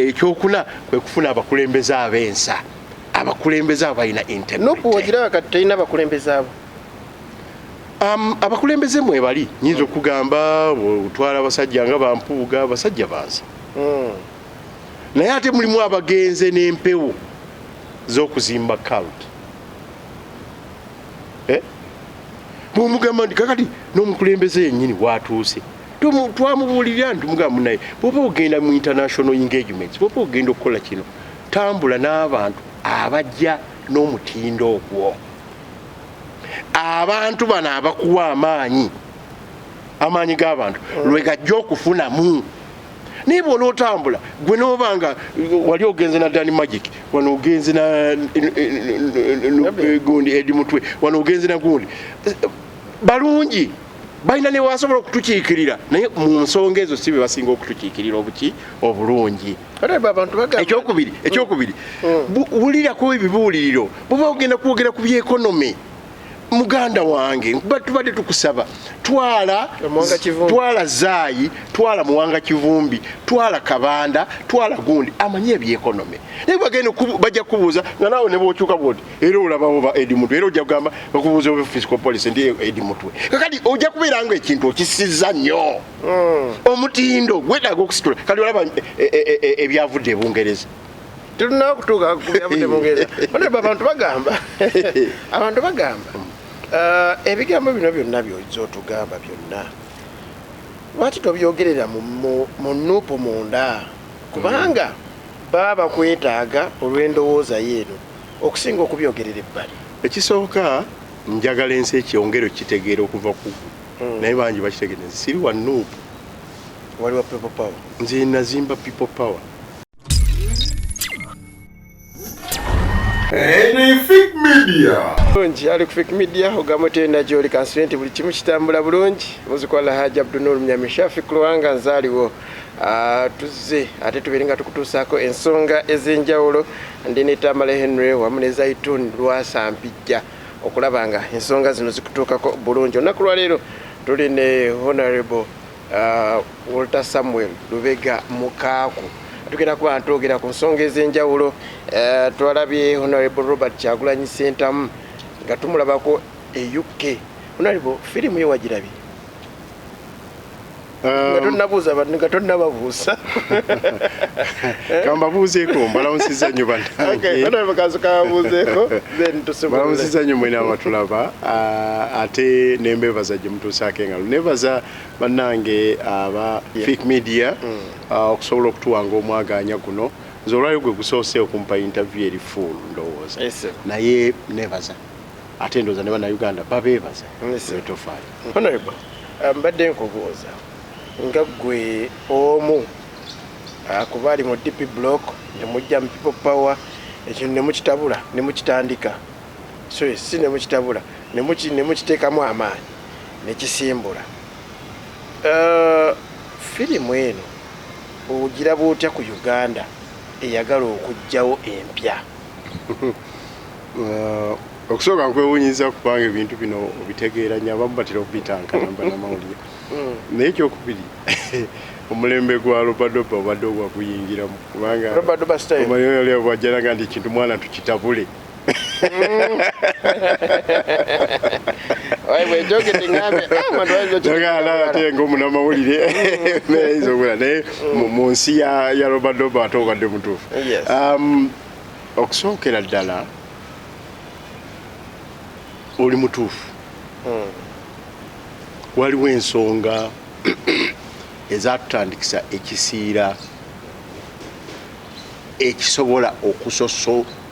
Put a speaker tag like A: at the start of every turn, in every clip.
A: ekyokuna kwe kufuna abakulembeze abensa abakulembeze abalina integrity
B: nokuwagira kati talina abakulembeze abo
A: abakulembeze mwebali nyinza okugamba otwala abasajja nga bampuuga abasajja bansi naye ate mulimu abagenze n'empewo z'okuzimba cult bwomugamba nti kakati n'omukulembeze yennyini watuuse twamubuulirira nti mugamba naye bwoba ogenda mu international engagements bwoba ogenda okukola kino tambula n'abantu abajja n'omutindo ogwo abantu bano abakuwa amaanyi g'abantu lwe gajja okufunamu naye bw'ona otambula gwe n'obanga wali ogenze na Dani Magic wano ogenze na gundi Edi Mutwe wano ogenze na gundi balungi balina ne wasobola okutukiikirira naye mu nsonga ezo si be basinga okutukiikirira obulungi ekyokubiri wulirako ebibuuliriro buba ogenda kwogera ku byekonomi muganda wange tubadde tukusaba twala zaayi twala muwanga kivumbi twala kabanda twala gundi amanyi ebyekonomi naye bagenda bajja kubuuza nga naawe ne bwokyuka bwoti era olabawo ba Edi Mutwe era ojja kugamba bakubuuza oba fiscal policy ndi Edi Mutwe kakati ojja kubeera nga ekintu okisizza nnyo omutindo gwetaaga okusitula kati olaba ebyavudde e Bungereza
B: tulina okutuuka ku byavudde Bungereza abantu bagamba ebigambo bino byonna by'oyinza otugamba byonna lwaki tobyogerera mu nuupu munda kubanga baba kwetaaga olw'endowooza yeeno okusinga okubyogerera ebbali
A: ekisooka njagala ensi ekyongero kitegeera okuva ku naye bangi bakitegeera siri wa nuupu
B: waliwo people power
A: nze nazimba people power
C: Fake Media.
B: Bulungi ali ku Fake Media ogamba tenda gy'oli kansirenti buli kimu kitambula bulungi muzikola Haji Abdunur Mnyamishafi Kulwanga nzaaliwo tuzze ate tubeere nga tukutuusaako ensonga ez'enjawulo ndine Tamale Henry wamu ne Zaitun Lwasampijja okulaba nga ensonga zino zikutuukako bulungi olunaku lwaleero tuli ne Honorable Walter Samuel Lubega Mukaaku tugenda kuba ntwogera ku nsonga ez'enjawulo twalabye Honorable Robert Kyagulanyi Ssentamu nga tumulabako e UK Honorable firimu ye wagirabye nga tonnababuusa
A: kambabuuzeeko mbalawusiza nnyo balamusiza nnyo mwena abatulaba ate nembeebaza gye mutuusaako engalo nebaza bannange aba Fake Media okusobola okutuwanga omwaganya guno nze olwayo gwe gusoose okumpa interview eri full ndowooza naye nebaza ate ndowooza ne bannayuganda babeebaza wetofaayo
B: Honorable mbadde nkubuuza nga gwe omu kuba ali mu DP block ne mujja mu people power ekyo ne mukitabula ne mukitandika so si ne mukitabula ne mukiteekamu amaanyi ne kisimbula firimu eno ogira bwotya ku Uganda eyagala okujjawo empya
A: okusooka nkwewuunyiza kubanga ebintu bino obitegeera nnyo abamu batera okubitankana banamawulire naye ekyokubiri omulembe gwa Robadoba obadde ogwakuyingiramu kubanga omanyi bwajjalaga nti ekintu mwana tukitabule ate ngaomunamawulire naye mu nsi ya Robadoba ate obadde mutuufu okusookera ddala oli mutuufu waliwo ensonga ezatutandikisa ekisiira ekisobola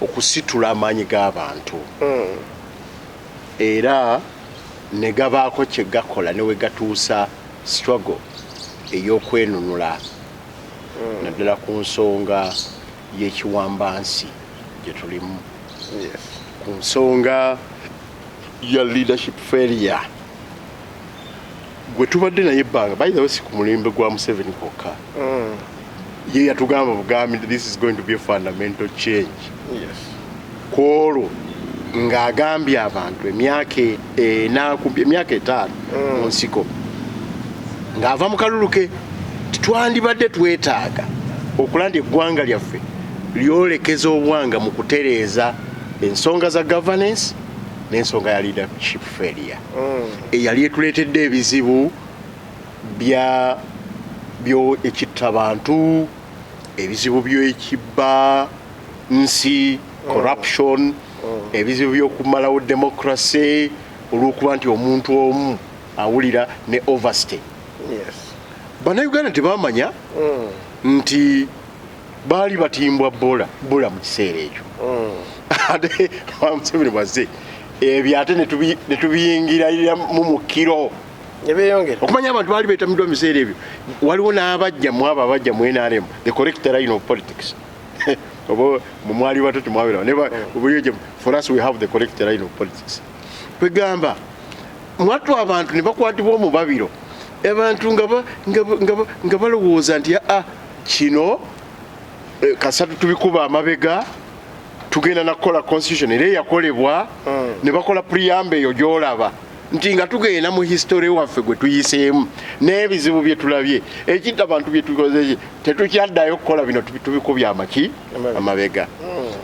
A: okusitula amaanyi g'abantu era ne gabaako kye gakola ne we gatuusa struggle ey'okwenunula naddala ku nsonga y'ekiwambansi gye tulimu ku nsonga ya leadership failure gwe tubadde naye ebbanga by the way si ku mulembe gwa Museveni kwokka ye yatugamba bugambi this is going to be a fundamental change kwolwo ng'agambye abantu emyaka 5 mu nsiko ng'ava mu kalulu ke twandibadde twetaaga okulanda eggwanga lyaffe lyolekeza obwanga mu kutereeza ensonga za governance n'ensonga ya leadership failure eyali etuleetedde ebizibu byo ekitta bantu, ebizibu by'ekibba nsi, corruption, ebizibu by'okumalawo democracy olw'okuba nti omuntu omu awulira ne overstay. Bannayuganda tebamanya nti baali batimbwa bola mu kiseera ekyo. Ate Museveni bwazze ebyo ate ne tubiyingira mu kiro okumanya abantu baali beetamiddwa mu biseera ebyo. Waliwo n'abajja mu abo abajja mu NRM, the correct line of politics. Oba mwali bato temwabirawo for us we have the correct line of politics. Kwegamba mwattu abantu ne bakwatibwa mu babiro abantu nga balowooza nti kino kasatu tubikuba amabega tugenda nakukola constitution era yakolebwa ne bakola preamble eyo gy'olaba nti nga tugenda mu history waffe gwe tuyiseemu n'ebizibu bye tulabye ekitta abantu bye tukoze tetukyaddayo kukola bino tubikubya amabega.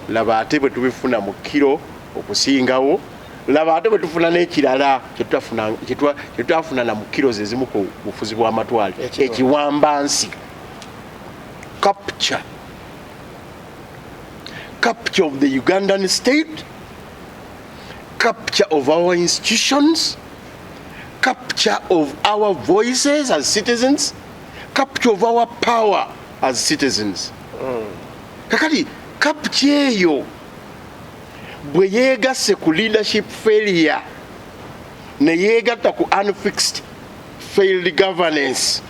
A: Laba ate bwe tubifuna mu kiro okusingawo, laba ate bwe tufuna n'ekirala kyetwafuna na mu kiro zezimu ku bufuzi bw'amatwale ekiwambansi. Capture of the Ugandan state, capture of our institutions, capture of our voices as citizens, capture of our power as citizens. Kakati capture eyo bwe yeegasse ku leadership failure ne yeegatta ku unfixed failed governance,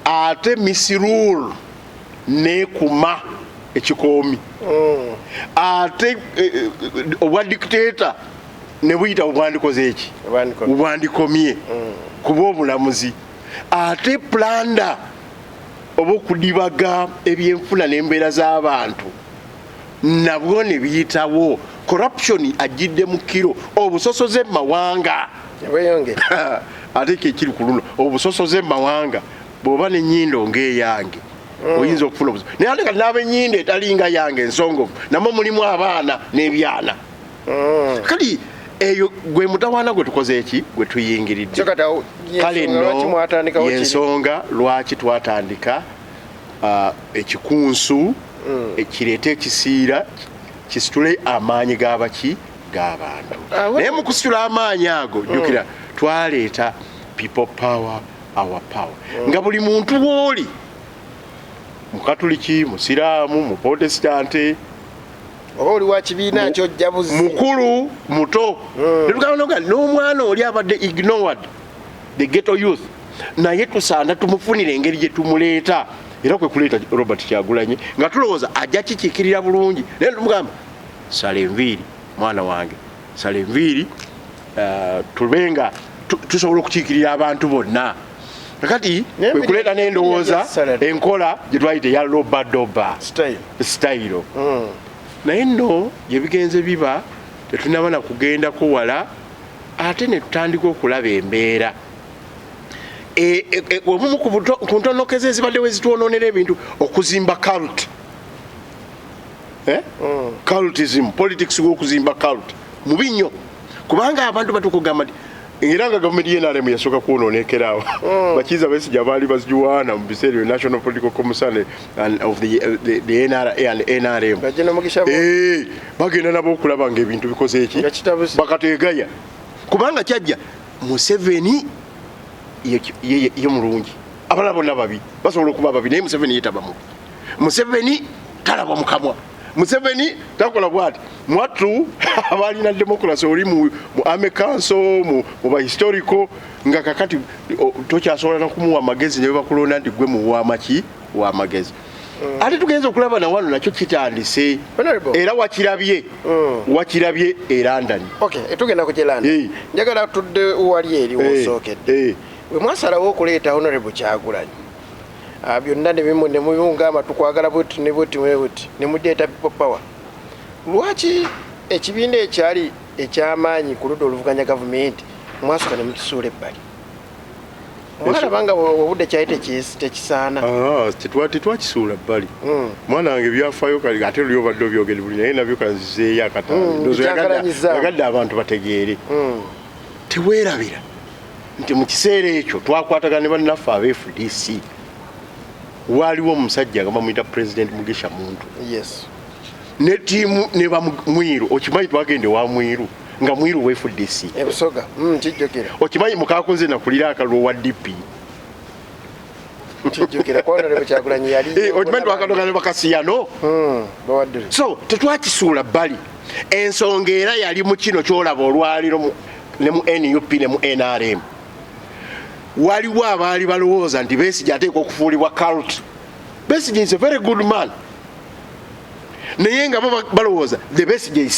A: ate misrule nekuma ekikoomi, ate obwa dictator ne buyita obwandikoze eki obwandikomye kuba obulamuzi, ate planda oba okudibaga ebyenfuna n'embeera z'abantu nabwo ne biyitawo. Corruption agidde mu kiro, obusosoze mawanga ate kekiri ku luno obusosoze mawanga bw'oba n'ennyindo ng'eyange oyinza okufuna obuzibu naye ate kati n'ab'ennyindo etalinga yange ensongovu namwe mulimu abaana n'ebyana. Kati eyo gwe mutawaana gwe tukoze eki gwe tuyingiridde. Kale nno yensonga lwaki twatandika ekikunsu ekireeta ekisiira kisitule amaanyi g'abantu. Naye mu kusitula amaanyi ago jjukira twaleeta people power, our power. Nga buli muntu w'oli mukatuliki, musiraamu, muprotestante,
B: oli wa kibiina kyojja buzi,
A: mukulu muto, n'omwana oli abadde ignored, the ghetto youth, naye tusaana tumufunire engeri gye tumuleeta. Era kwe kuleeta Robert Kyagulanyi nga tulowooza ajja kikiikirira bulungi. Naye tumugamba sala enviiri mwana wange, sala enviiri tubenga tusobola okukiikirira abantu bonna. Kakati kwe kuleeta n'endowooza enkola gye twayita eya lobadoba style. Naye nno gye bigenze biba tetunaba na kugendako wala, ate ne tutandika okulaba embeera obumu ku ntonokeze ezibaddewo ezitwonoonera ebintu, okuzimba cult, cultism, politics w'okuzimba cult mubi nnyo, kubanga abantu batukugamba nti era nga gavumenti y'NRM yasooka kwonoonekerawo. Bakiza Besigye baali bazijuwaana mu biseera bya National Political Commission of the NRA and NRM. Bagenda nabo okulaba ng'ebintu bikoze eki bakateegaya, kubanga kyajja Museveni ye mulungi, abalala bonna babi basobola okuba babi, naye Museveni yetaba mubi. Museveni talaba mukamwa, Museveni takola bwati. Mwattu abalina democracy oli mu Army Council mu ba historical nga kakati tokyasobola nakumuwa amagezi ne bakulonda nti gwe mu wamaki wa magezi. Ate tugenza okulaba na wano nakyo kitandise era wakirabye e London.
B: Tugenda ku London. Njagala tudde wali eri wosookedde. We mwasalawo okuleeta Honorable Kyagulanyi. Byonna ne mubingamba tukwagala buti ne buti ne mudeeta people power. Lwaki ekibiina ekyali eky'amaanyi ku ludda oluvuganya gavumenti mwasooka ne mukisuula ebbali? mwana banga obudde kyali tekisaana
A: tetwakisuula bbali mwana wange byafaayo kali ate luli obadde obyogere buli naye nabyo kanzizeeyo akatayagadde abantu bategeere teweerabira nti mu kiseera ekyo twakwatagana ne bannaffe aba FDC waaliwo omusajja nga bamuyita President Mugisha Muntu ne ttiimu ne bamwiru okimanyi twagende wa mwiru nga mwiru wa FDC
B: ebusoga kijjukira
A: okimanyi Mukaaku nze nakulira akalulu wa DP
B: kijjukira Honorable Kyagulanyi yali
A: okimanyi twakatogana ne bakasiyano so tetwakisuula bbali ensonga era yali mu kino kyolaba olwaliro ne mu NUP ne mu NRM waliwo abaali balowooza nti Besigye ateekwa okufuulibwa cult. Besigye is a very good man naye nga balowooza the Besigye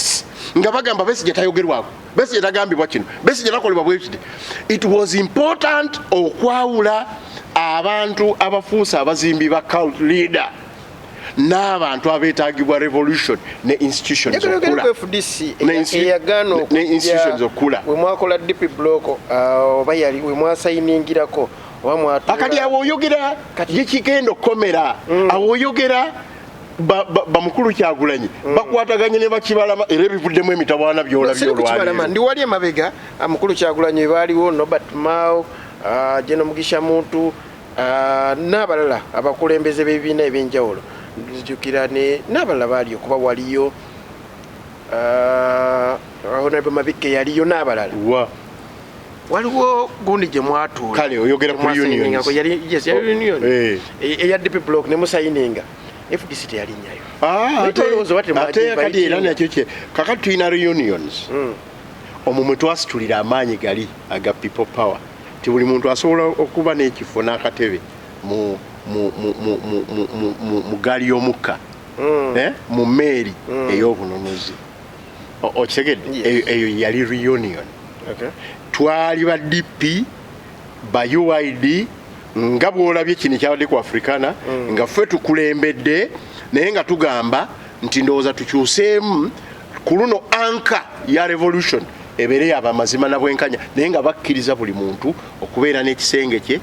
A: nga bagamba Besigye tayogerwako Besigye tagambibwa kino Besigye takolebwa bwekiti. It was important okwawula abantu abafuusa abazimbi ba cult leader n'abantu abeetaagibwa revolution ne institutions okula
B: we mwakola DP block oba yali we mwasayiningirako oba mwatu
A: akati awo oyogera yekigenda okukomera awo oyogera bamukulu Kyagulanyi bakwataganye ne bakibalama era ebivuddemu emitawaana byolabye olwaliro
B: ndi wali emabega mukulu Kyagulanyi baaliwo Norbert Mao Jeno Mugisha Muntu n'abalala abakulembeze b'ebibiina ebyenjawulo nzijukira n'abalala baali okuba waliyo Honorable Mabike yaliyo n'abalala waliwo gundi gye mwatuula
A: kale oyogera ku unions
B: eya DP block ne musayininga FDC teyalinyayo
A: ate kati era nakyo kye kakati tulina reunions omwo mwe twasitulira amaanyi gali aga people power ti buli muntu asobola okuba n'ekifo n'akatebe mu gaali y'omukka mu mmeeri ey'obunonozi okitegedde eyo yali reunion twali ba DP ba UID nga bw'olabye kino ekyabadde ku Africana nga ffe tukulembedde naye nga tugamba nti ndowooza tukyuseemu ku luno anka ya revolution ebeere yaba amazima na bwenkanya naye nga bakkiriza buli muntu okubeera n'ekisenge kye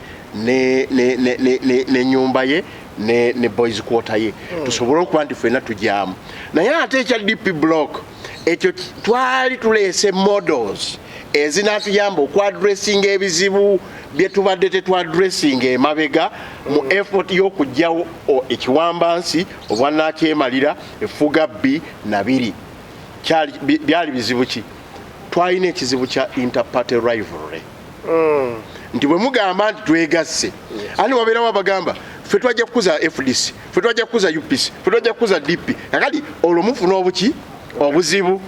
A: n'ennyumba ye ne boys quarter ye tusobole okuba nti ffenna tujyamu naye ate ekya DP block ekyo twali tuleese models ezinaatuyamba okwadressinga ebizibu bye tubadde tetwadressinga emabega mu effort y'okugyawo ekiwambansi obwannakyemalira effuga B na 2 byali bizibu ki twalina ekizibu kya interparty rivalry nti bwe mugamba nti twegasse ani wabeerawo abagamba ffe twajja kukuza FDC ffe twajja kukuza UPC ffe twajja kukuza DP kakati olwo mufuna obuki obuzibu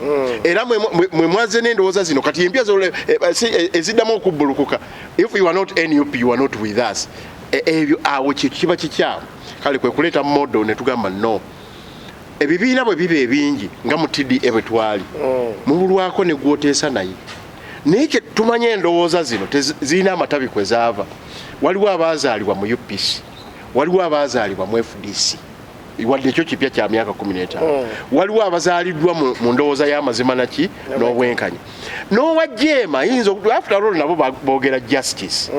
A: era mwe mwaze n'endowooza zino kati empya eziddamu okubbulukuka if you are not NUP you are not with us ebyo awo kiba kikyamu kale kwe kuleeta modo ne tugamba no ebibiina bwe biba ebingi nga mu TDA bwe twali mubulwako ne gwoteesa naye naye tumanye endowooza zino zirina amatabi kwe zaava waliwo abaazaalibwa mu UPC waliwo abaazaalibwa mu FDC wadde ekyo kipya kya myaka 15 waliwo abazaaliddwa mu ndowooza y'amazima naki n'obwenkanya n'owajjeema ayinza after all nabo boogera justice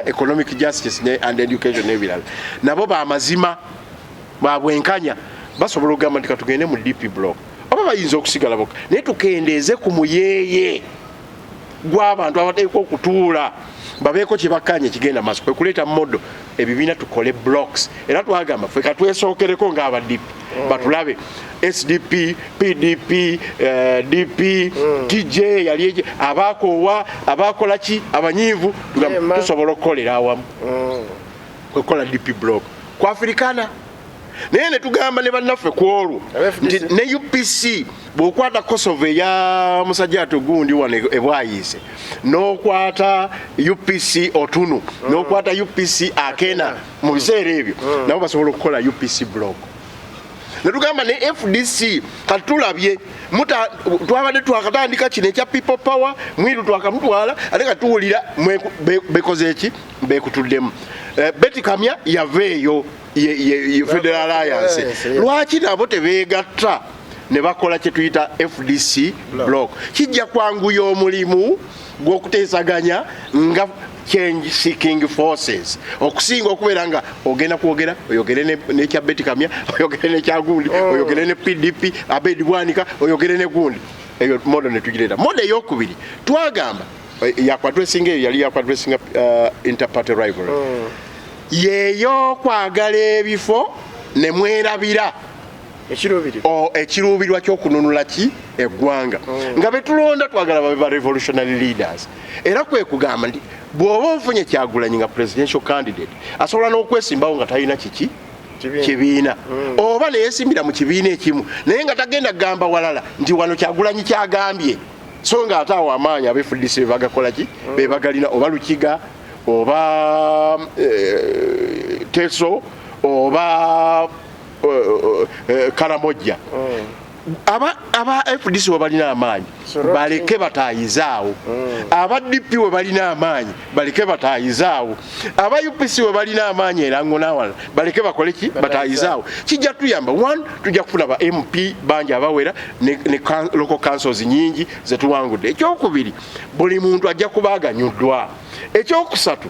A: economic justice and education n'ebirala nabo baamazima babwenkanya basobola okugamba nti katugende mu DP block oba bayinza okusigala bokka naye tukendeeze ku muyeeye gw'abantu abateekwa okutuula babeeko kibakanye kigenda maaso kwe kuleeta modo ebibiina tukole blocks era twagamba ffe katwesookereko ng'aba DP batulabe SDP PDP DP TJ yali abakoowa abakola ki abanyiivu tusobola okukolera awamu kwekola DP block ku Africana naye ne tugamba ne bannaffe ku olwo nti ne UPC bw'okwata Kosovo eya musajja atugundi wano ebwayiise n'okwata UPC Otunu n'okwata UPC Akena mu biseera ebyo nabo basobola okukola UPC block ne tugamba ne FDC katulabye twabadde twakatandika kino ekya people power mwiru twakamutwala ate katuwulira bekoze eki bekutuddemu Betty Kamya yaveeyo Federal Alliance lwaki nabo tebeegatta ne bakola kye tuyita FDC block kijja kwanguya omulimu gw'okuteesaganya nga change seeking forces okusinga okubeera nga ogenda kwogera oyogere n'ekya Betty Kamya oyogere n'ekya gundi oyogere ne PDP Abedi Bwanika oyogere ne gundi eyo modo ne tugireeta modo ey'okubiri twagamba yakwadressinga eyo yali yakwadressinga interparty rivalry yeeyo kwagala ebifo ne mwerabira ekiruubirwa ky'okununula ki eggwanga nga betulonda twagala babe ba revolutionary leaders era kwe kugamba nti bw'oba ofunye Kyagulanyi nga presidential candidate asobola n'okwesimbawo nga talina kiki kibiina oba neyeesimbira mu kibiina ekimu naye nga tagenda kugamba walala nti wano Kyagulanyi kyagambye so nga ate awo amaanyi abefudisi bebagakola ki bebagalina oba Lukiga oba Teso oba Karamojja aba FDC we balina amaanyi baleke batayizaawo aba DP we balina amaanyi baleke batayizaawo aba UPC we balina amaanyi erango nawala baleke bakole ki batayizaawo kijja tuyamba one tujja kufuna ba MP banja abawera ne local councils nyingi zetuwangudde ekyokubiri buli muntu ajja kubaganyuddwa ekyokusatu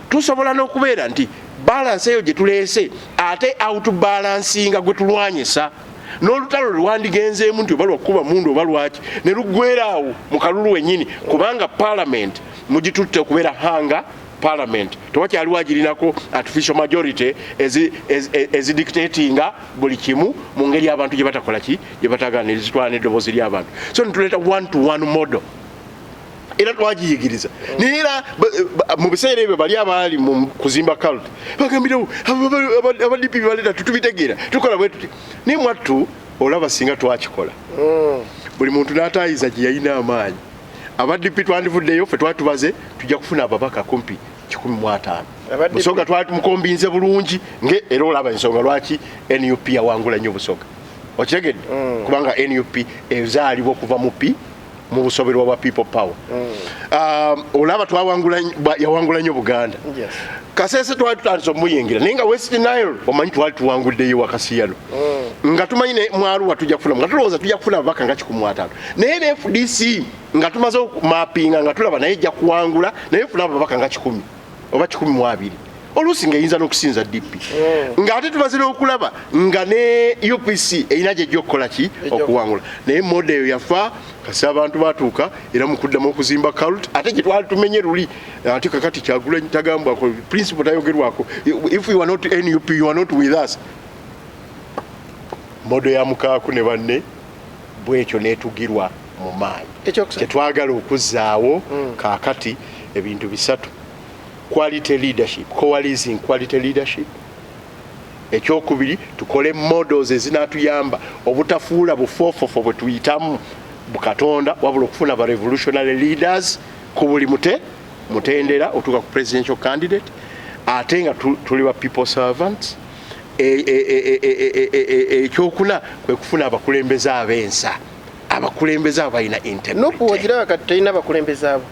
A: tusobola n'okubeera nti balance eyo gye tuleese ate outbalancinga gwe tulwanyisa n'olutalo lwandigenzeemu nti oba lwakuba mundu oba lwaki ne luggweeraawo mu kalulu wennyini kubanga parliament mugitutte okubeera hanga parliament tewakyaliwo agirinako artificial majority ezidictatinga buli kimu mu ngeri abantu gye batakola ki gye batagaana ezitwala n'eddoboozi ly'abantu so nituleeta one to one model era twagiyigiriza neera mu biseera ebyo bali abaali mu kuzimba cult bagambirawo abadipi bibaleeta tutubitegeera tukola bwe tuti naye mwattu olaba singa twakikola buli muntu n'ataayiza gye yalina amaanyi abadipi twandivuddeyo fe twali tubaze tujja kufuna ababaka kumpi 15 busoga twali tumukombinze bulungi era olaba ensonga lwaki NUP yawangula nnyo busoga okitegedde kubanga NUP ezaalibwa okuva mu busoberwa bwa people power olaba yawangula nnyo Buganda Kasese twali tutandise omuyingira naye nga West Nile omanyi twali tuwanguddeyo wakasiyano nga tumanyi ne Mwaruwa tujja kufuna nga tulowooza tujja kufuna ababaka nga 15 naye ne FDC nga tumaze okumapinga nga tulaba naye ejja kuwangula naye funa ababaka nga 10 oba 12 oluusi ng'eyinza n'okusinza DP ng'ate tumaze n'okulaba nga ne UPC erina gy'ejja okukola ki okuwangula naye moda eyo yafa kasi abantu batuuka era mu kuddamu okuzimba cult ate gye twali tumenye luli ate kakati Kyagulanyi tagambwako principle tayogerwako if you are not NUP you are not with us modo ya Mukaaku ne banne bwekyo neetugirwa mu maanyi kyetwagala okuzzaawo kaakati ebintu bisatu quality leadership coalizing quality leadership ekyokubiri tukole models ezinatuyamba obutafuula bufofofo bwe tuyitamu bukatonda wabula okufuna ba revolutionary leaders ku buli mutendera otuka ku presidential candidate ate nga tuli ba people servants ekyokuna kwe kufuna abakulembeze ab'ensa abakulembeze abalina integrity
B: n'okuwagira kati talina abakulembeze abo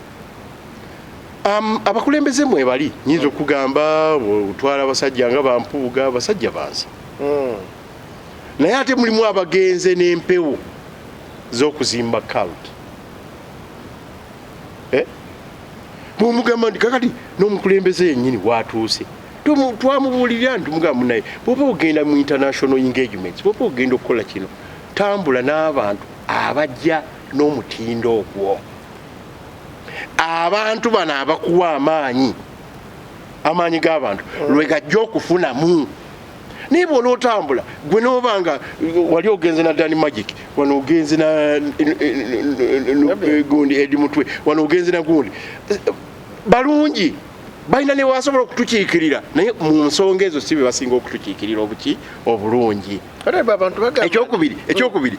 A: abakulembeze mwe bali nyinza okugamba otwala abasajja nga bampuuga abasajja bansi naye ate mulimu abagenze n'empewo z'okuzimba cult bw'omugamba nti kakati n'omukulembeze yennyini watuuse twamubuulirira nti mugamba naye bw'oba ogenda mu international engagements bw'oba ogenda okukola kino tambula n'abantu abajja n'omutindo ogwo abantu bano abakuwa amaanyi g'abantu lwe gajja okufunamu naye bw'ona otambula gwe n'obanga wali ogenze na Dani Magic wano ogenze na gundi Edi Mutwe wano ogenze na gundi balungi balina ne wasobola okutukiikirira naye mu nsonga ezo si be basinga okutukiikirira obulungi ekyokubiri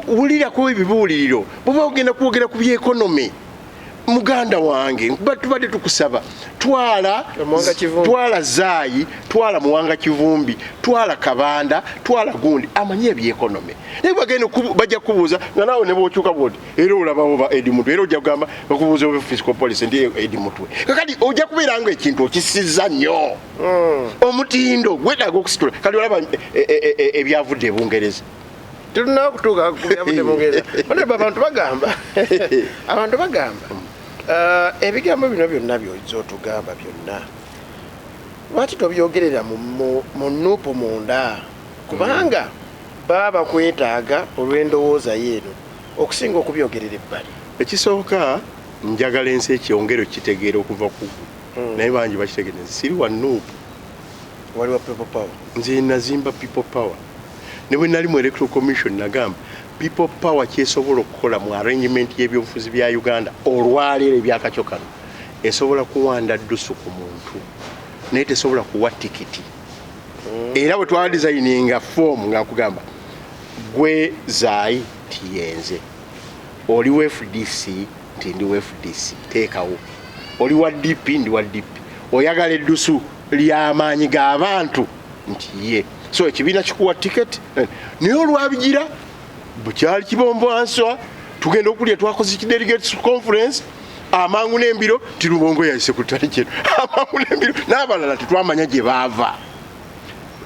A: wulirako ebibuuliriro bw'oba ogenda kwogera ku byekonomi muganda wange tubadde tukusaba twala Zaayi twala Muwanga Kivumbi twala Kabanda twala gundi amanyi ebyekonomi naye bagenda bajja kubuuza nga naawe ne bw'okyuka bwoti era olabawo ba Edi Mutwe era ojja kugamba bakubuuza oba fiscal policy ndi Edi Mutwe kakati ojja kubeera nga ekintu okisizza nnyo omutindo gwetaaga okusitula kati olaba ebyavudde e Bungereza
B: tulina okutuuka ku byavudde mu Bungereza abantu bagamba ebigambo bino byonna by'ozotugamba byonna lwaki tobyogerera mu nuupu munda kubanga baba kwetaaga olw'endowooza yeeno okusinga okubyogerera ebbali.
A: Ekisooka njagala ensi ekyongero kitegeera okuva ku naye bangi bakitegeera siri wa nuupu
B: waliwo people power.
A: Nze nazimba people power ne bwe nali mu electoral commission nagamba people power kyesobola okukola mu arrangement y'ebyobufuzi bya Uganda olwaleero ebyakakyo kano esobola kuwanda ddusu ku muntu naye tesobola kuwa tikiti. Era bwe twala designinga form nga kugamba gwe zaayi tiyenze oli wa FDC nti ndi wa FDC teekawo oli wa DP ndi wa DP oyagala eddusu ly'amaanyi g'abantu nti ye so ekibiina kikuwa tiketi naye olwabigira bukyali kibombwanswa tugenda okulya twakoze delegates conference amangu n'embiro tirubongo yayise ku ttale kyetu amangu n'embiro n'abalala tetwamanya gye baava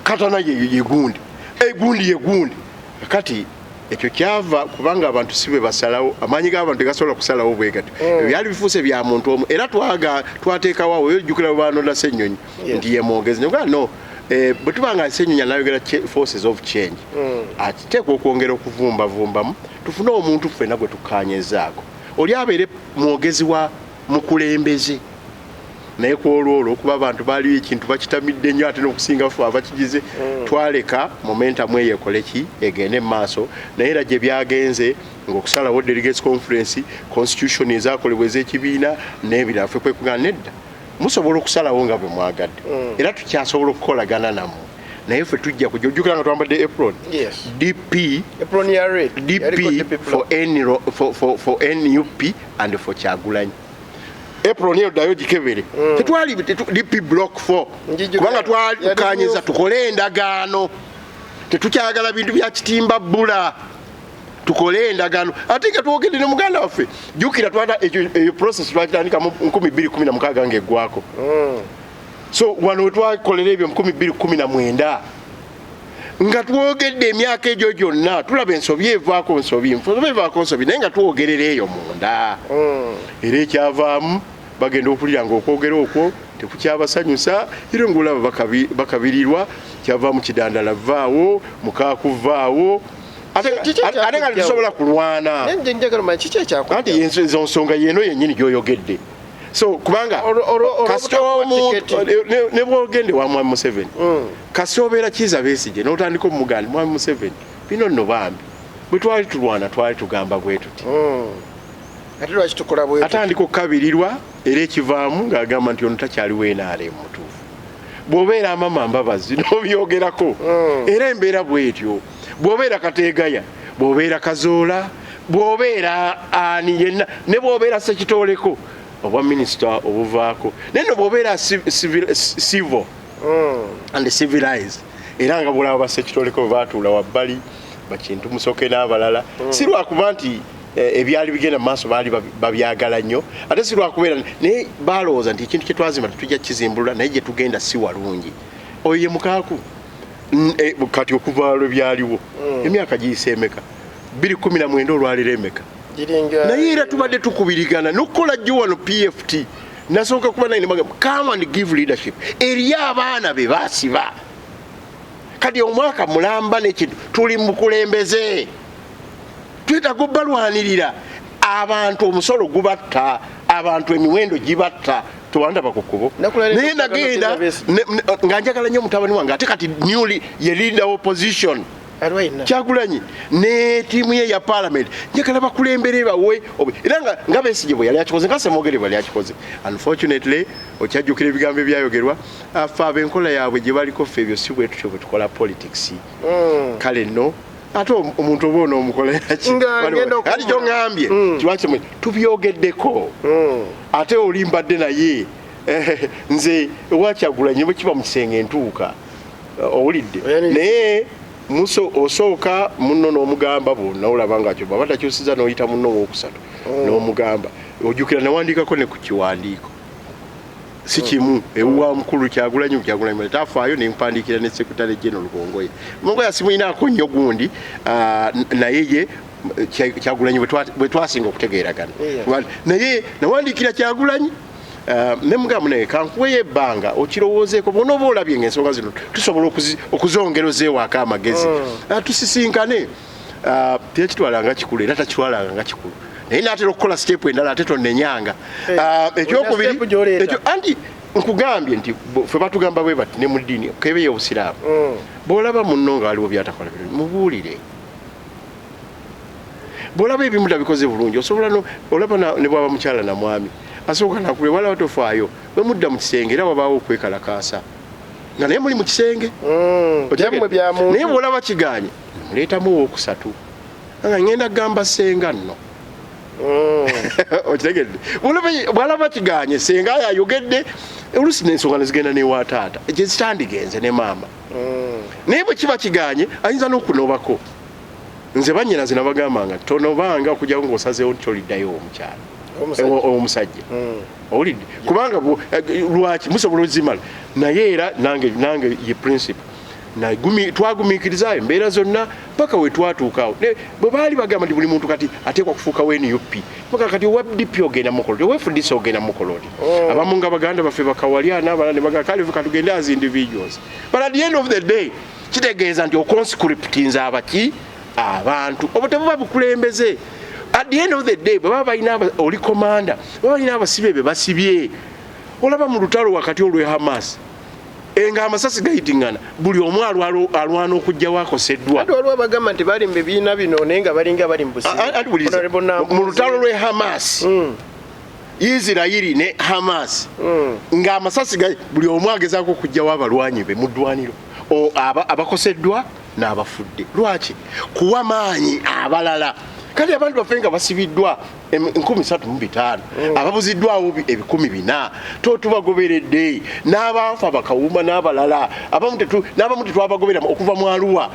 A: katana ye gundi egundi ye gundi kati ekyo kyava kubanga abantu sibe basalawo amaanyi g'abantu tegasobola kusalawo bwe gati byali bifuuse bya muntu omu era twateekawo awo yojjukira banonda Ssennyonyi nti ye mwogezi no bwe tubanga Ssennyonyi anayogera forces of change akiteekwa okwongera okuvumbavumbamu tufune omuntu ffenna gwe tukkaanyezaako oli abeere mwogezi wa mukulembeze naye ku olwolwo okuba abantu baaliyo ekintu bakitamidde nnyo ate n'okusinga ffe abakigize twaleka momentum eyo ekole ki egende mu maaso naye era gye byagenze ng'okusalawo delegates conference constitution ezaakolebwa ez'ekibiina n'ebirala ffe kwekugana nedda musobola okusalawo nga bwe mwagadde era tukyasobola okukolagana nammwe naye ffe tujja kujja ojjukira nga twambadde apron DP for NUP and for Kyagulanyi apron eyo ddayo gikebere tetwali DP block 4 kubanga twakanyiza tukole endagaano tetukyagala bintu bya kitimba bbula tukole endagaano ate nga twogedde ne muganda waffe jjukira twala eyo process twakitandika mu 2016 ng'eggwako so wano we twakolera ebyo mu 2019 nga twogedde emyaka egyo gyonna tulaba ensobi evaako nsobi naye nga twogerera eyo munda era ekyavaamu bagenda okulira ng'okwogera okwo tekukyabasanyusa era ng'olaba bakabirirwa kyavaamu Kidandala vaawo Mukaaku vaawo ate nga tusobola kulwana anti ezo nsonga yeeno yennyini gy'oyogedde so kubanga kasita omuntu ne bwogende wa Mwami Museveni kasita obeera Kizza Besigye n'otandika omuganda Mwami Museveni bino nno bambi bwe twali tulwana twali tugamba bwe tuti
B: ate lwaki tukola bwe
A: atandika okukabirirwa era ekivaamu ng'agamba nti ono takyaliwo NRM mutuufu bw'obeera Amama Mbabazi n'obyogerako era embeera bw'etyo bw'obeera Kateegaya bw'obeera Kazoola bw'obeera ani yenna ne bw'obeera Ssekitooleko obwa minisita obuvaako naye no bw'obeera civil and civilized era nga bulaba Bassekitooleko baatuula wabbali Bakintu Musoke n'abalala si lwakuba nti ebyali bigenda mu maaso baali babyagala nnyo ate si lwakubeera naye balowooza nti ekintu kye twazimba tetujja kizimbulula naye gye tugenda si walungi oyo ye Mukaaku kati okuva lwe byaliwo emyaka giyise emeka 2019 olwaliro emeka naye era tubadde tukubirigana n'okukola jjo wano PFT nasooka kuba naye nemagamba come and give leadership eriyo abaana be baasiba kati omwaka mulamba n'ekintu tuli mu bukulembeze twetaaga obbalwanirira abantu omusolo gubatta abantu emiwendo gibatta tubandaba ku kkubo naye nagenda nga njagala nnyo mutabani wange ate kati newly ye leader opposition Kyagulanyi ne tiimu ye ya parliament njagala bakulembere bawe era nga Besigye bwe yali akikoze nga Ssemwogere bwe yali akikoze unfortunately okyajjukira ebigambo ebyayogerwa afe ab'enkola yaabwe gye baliko ffe ebyo si bwe tutyo bwe tukola politics kale nno ate omuntu oba onoomukolera ki ati kyoŋŋambye kiwakimwe tubyogeddeko ate olimbadde naye nze ewa Kyagulanyi bwe kiba mu kisenge entuuka owulidde naye osooka munno n'omugamba bonna olaba nga kyo baba takyusiza n'oyita munno owookusatu n'omugamba ojjukira newandiikako ne ku kiwandiiko si kimu ewuwa mukulu Kyagulanyi tafaayo nempandiikira ne Secretary General Lugongoya Lugongoya simuyinaako nnyo gundi naye ye Kyagulanyi bwe twasinga okutegeeragana naye nawandiikira Kyagulanyi ne mugamba naye kankuweyo ebbanga okirowoozeeko bw'onooba olabye ng'ensonga zino tusobola okuzongerozeewaako amagezi tusisinkane tekitwalanga kikulu era takitwalanga nga kikulu naye naatera okukola siteepu endala ate tonnenyanga ekyokubiri anti nkugambye nti ffe batugamba bwe bati ne mu ddiini kebeyo obusiraamu bw'olaba munno nga waliwo byatakola mubuulire bw'olaba ebimu tabikoze bulungi osobola olaba ne bwaba mukyala na mwami asooka nakule wala watofaayo bwe mudda mu kisenge era wabaawo okwekalakaasa nga naye muli mu kisenge naye bw'olaba kiganye muleetamu owookusatu nga ngenda kugamba senga nno okitegedde bw'alaba kiganye senga ayo ayogedde oluusi n'ensonga ne zigenda n'ewa taata gye zitandigenze ne maama naye bwe kiba kiganye ayinza n'okunoobako nze bannyinaze nabagamba nga tonobanga okujjako ng'osazeewo nti oliddayo omukyala omusajja owulidde kubanga lwaki musobola ozimala naye era nange ye principle twagumiikiriza embeera zonna paka we twatuukaawo bwe baali bagamba nti buli muntu kati ateekwa kufuukawo NUP kati owa DP ogenda mukolodi owa FDC ogenda mukolodi abamu nga baganda baffe bakawalya n'abalala ne bagamba kale katugende as individuals but at the end of the day kitegeeza nti oconscriptinze abaki abantu obwo tebuba bukulembeze at the end of the day baba balina oli komanda baba balina abasibe be basibye olaba mu lutalo wakati olwe Hamas enga amasasi gayitingana buli omu alwana okujjawo akoseddwa
B: ati waliwo abagamba nti bali mu bibiina bino naye nga balinga bali mu busibe
A: mu lutalo lwe Hamas Isirayiri ne Hamas nga amasasi buli omu agezaako okujjawo abalwanyi be mu ddwaniro abakoseddwa n'abafudde lwaki kuwa maanyi abalala kali abantu baffe nga basibiddwa 3,500 ababuziddwawo 4,000 totubagoberedde n'abafa bakawuma n'abalala n'abamu tetwabagobera okuva mu Arua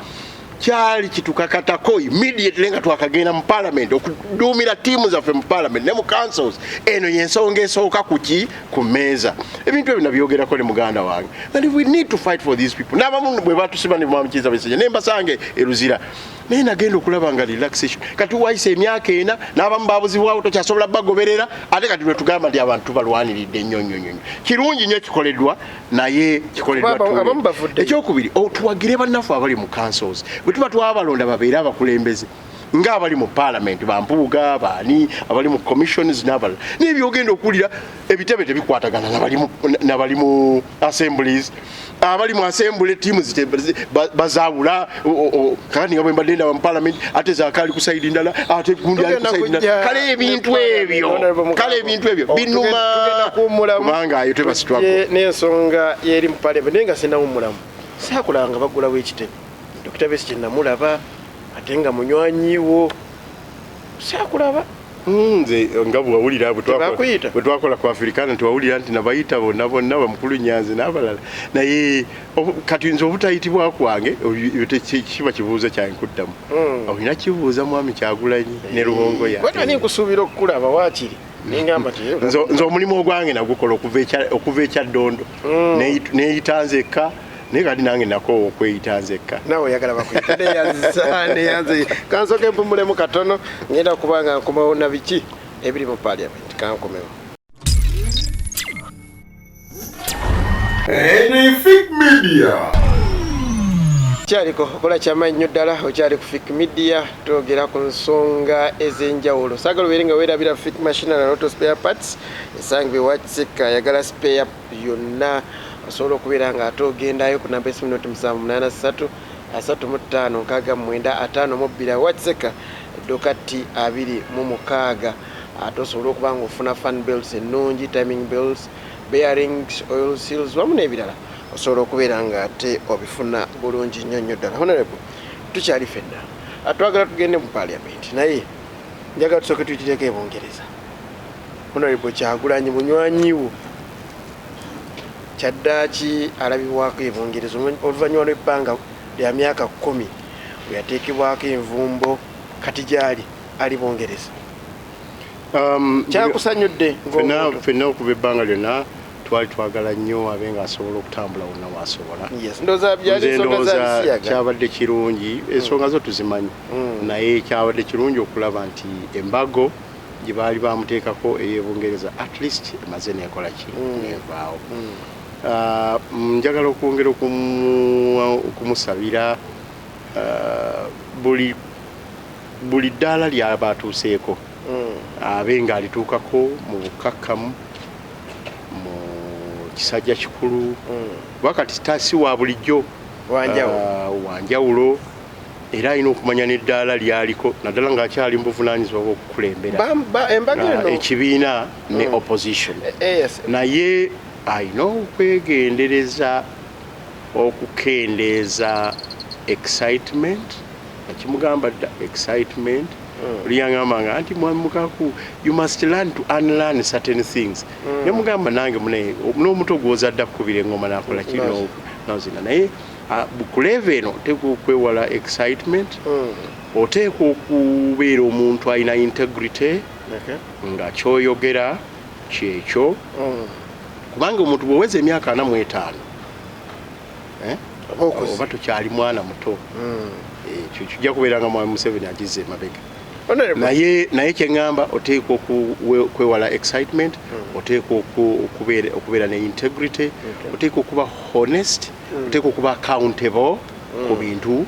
A: kyali kitukakatako immediately nga twakagenda mu parliament okuduumira tiimu zaffe mu parliament ne mu councils eno yensonga esooka ku mmeeza ebintu ebyo nabyogerako ne muganda wange and we need to fight for these people n'abamu bwe batusiba ne bamukiriza besejja ne mbasange eruzira naye nagenda okulaba nga relaxation kati wayise emyaka ena n'abamu babuzibwawo tokyasobola bagoberera ate kati lwe tugamba nti abantu balwaniridde nnyo kirungi nnyo kikoleddwa naye kikoleddwa ekyokubiri tuwagire bannaffe abali mu councils bwe tuba twabalonda babeere abakulembeze ng'abali mu parliament bampuuga baani abali mu commissions n'abalala n'ebyogenda okuwulira ebitebe tebikwatagana nabali mu assemblies abali mu assembly tiimu bazaawula kati nga bwe mbadde ndaba mu parliament ate zaakaali ku sayidi ndala ate gundi ali ku sayidi ndala kale ebintu ebyo binuma kubanga ayo tebasitwako
B: n'ensonga yeri mu parliament naye nga sinawummulamu saakulanga bagulawo ekitebe Dr. Besigye namulaba ate nga munywanyiwo saakulaba
A: nze nga bwawulira bwe twakola ku Africana tewawulira nti nabayita bonna bamukulu Nyanzi n'abalala naye kati nze obutayitibwa kwange kiba kibuuzo kyange kuddamu olina kibuuza mwami Kyagulanyi ne Luhongo yange
B: wetani nkusuubira okukulaba waakiri ningamba
A: nze omulimu ogwange nagukola okuva ekyaddondo neyitanzekka naye kati nange nako okweyitanzekka
B: nawe oyagala bakuyita neyanze kansoke mpumulemu katono ngenda kubanga nkomawo na biki ebiri mu parliament kankomewo
C: Fik Media
B: kyaliko okola kyamaanyi nnyo ddala okyali ku Fik Media twogera ku nsonga ez'enjawulo saagala obeere nga weerabira Fik Machinery and Auto Spare Parts esangibwe Wakitika ayagala spare yonna osobola okubeera nga ate ogendayo ku namba esimu 783 35 5952 Wakitika edduuka T26 ate osobola okuba nga ofuna fan belts ennungi timing belts bearings oil seals wamu n'ebirala osobola okubeera nga ate obifuna bulungi nnyo ddala honorable tukyali fenna atwagala tugende mu parliament naye njagala tusooke tuyitirieko ebungereza honorable Kyagulanyi munywanyiwo kyaddaaki alabibwako ebungereza oluvannyuma lw'ebbanga lya myaka 10 we yateekebwako envumbo kati gyali ali bungereza kyakusanyudde
A: fenna okuva ebbanga lyonna twali twagala nnyo abenga asobola okutambula wonna wasobola. Kyabadde kirungi ensonga zo tuzimanyi naye kyabadde kirungi okulaba nti embago gye baali bamuteekako ey'Ebungereza at least emaze neekola ki nevaawo. Njagala okwongera okumusabira buli ddaala ly'aba atuuseeko abenga alituukako mu bukakkamu mu kisajja kikulu wakati tasi wa bulijjo wanjawulo era alina okumanya n'eddaala lyaliko naddala ng'akyali mu buvunaanyizibwa bw'okukulembera ekibiina ne opposition naye alina okwegendereza okukendeeza excitement akimugamba dda excitement oliyangambanga anti mwami Mukaaku you must learn to unlearn certain things nemugamba nange munaye n'omuto gw'ozadde akkubira engoma n'akola kino nozina naye bukuleva eno oteekwa okwewala excitement oteekwa okubeera omuntu alina integrity nga kyoyogera kyekyo kubanga omuntu bw'oweza emyaka 45 oba tokyali mwana muto ekyo kijja kubeera nga mwami Museveni agize emabega naye kyeŋŋamba oteekwa okwewala excitement oteekwa okubeera ne integrity oteekwa okuba honest oteekwa okuba accountable ku bintu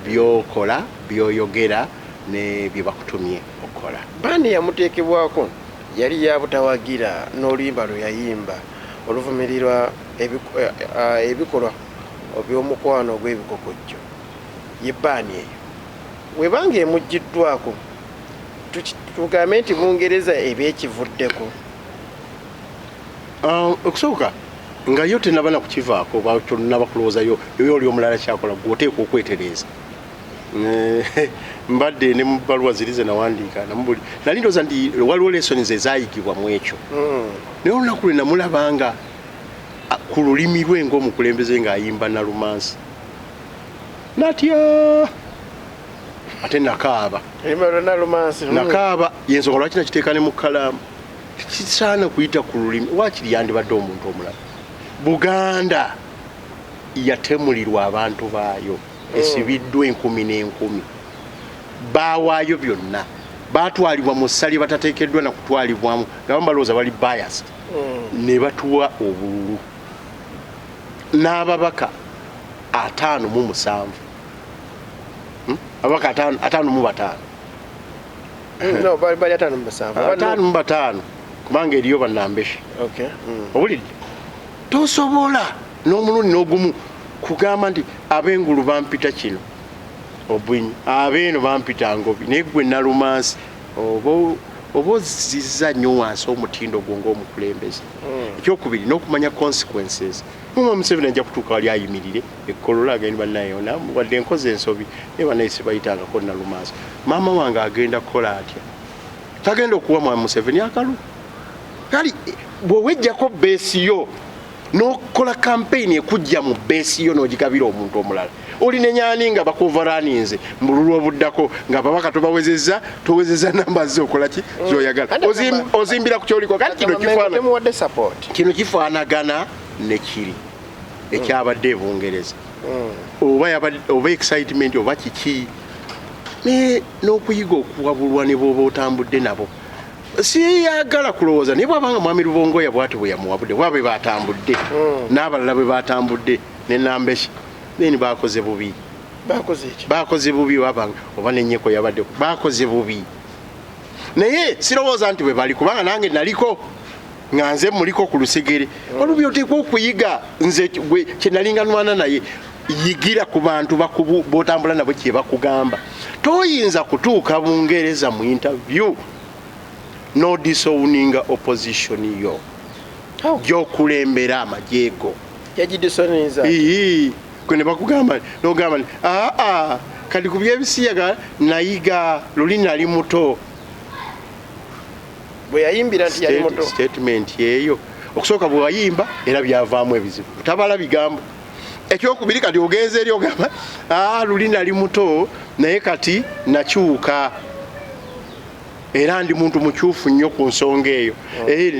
A: byokola byoyogera ne bye bakutumye okukola.
B: Baani yamuteekebwako yali yabutawagira n'oluyimba lwe yayimba oluvumirirwa ebikolwa eby'omukwano ogw'ebikokojjo ye baani eyo webanga emuggiddwako tugambe nti Bungereza ebyekivuddeko
A: okusooka nga yo tenaba na kukivaako oba tonaba kulowoozayo yo oli omulala kyakola gwoteekwa okwetereeza. Mbadde ne mu bbaluwa ziri ze nawandiika namubuli nali ndowooza nti waliwo lessons ezaayigibwa mu ekyo naye olunaku lwe namulabanga ku lulimi lwe ng'omukulembeze ng'ayimba Nalumansi natya ate nakaaba yensonga lwaki nakiteeka ne mu kkalaamu kisaana kuyita ku lulimi waakiri yandibadde omuntu omulala. Buganda yatemulirwa abantu baayo esibiddwa 10,000 baawaayo byonna baatwalibwa mu ssali batateekeddwa na kutwalibwamu nga balowooza bali biased ne batuwa obululu n'ababaka 57 abaka 55
B: no bali 55
A: kubanga eriyo bannambeshi obulidde tosobola n'omulundi n'ogumu kugamba nti ab'engulu bampita kino obwinyi abeeno bampita ngobi naye gwe Nalumansi oba ozizza nnyo wansi omutindo gwo ng'omukulembeze. Ekyokubiri n'okumanya consequences. Muma Museveni ajja kutuuka wali ayimirire ekkolola agenda bannayona wadde enkozi ensobi naye bannayisi bayitangako Nalumansi. Maama wange agenda kukola atya tagenda okuwa mwami Museveni akalu kali bw'owejjako beesi yo n'okola campaign ekujja mu beesi yo n'ogikabira omuntu omulala olina enyaani nga bakovaraninze mbululu obuddako nga ababaka towezezza namba ze okola ki zoyagala ozimbira ku kyoliko kati kino kifaanagana ne kiri ekyabadde e Bungereza oba excitement oba kiki n'okuyiga okuwabulwa ne bw'oba otambudde nabo siyagala kulowooza naye bwabanga mwami Rubongoya bwate bwe yamuwabudde bwabe batambudde n'abalala bwe batambudde ne Nambeshi neni bakoze bubi wabanga oba n'ennyeko yabadde bakoze bubi naye sirowooza nti bwe bali kubanga nange naliko nga nze muliko ku lusigere olubyo oteekwa okuyiga nze kye nalinganwana naye yigira ku bantu b'otambula nabo kye bakugamba toyinza kutuuka Bungereza mu interview no disowninga opposition yo gy'okulembera amajeego
B: yagidisoniza
A: kwene bakugamba n'ogamba kati ku byebisiyaga nayiga luli nali muto
B: bwe yayimbira nti yali muto
A: statement yeeyo okusooka bwe wayimba era byavaamu ebizibu tabala bigambo. Ekyokubiri kati ogenze eri ogamba luli nali muto naye kati nakyuka era ndi muntu mukyufu nnyo ku nsonga eyo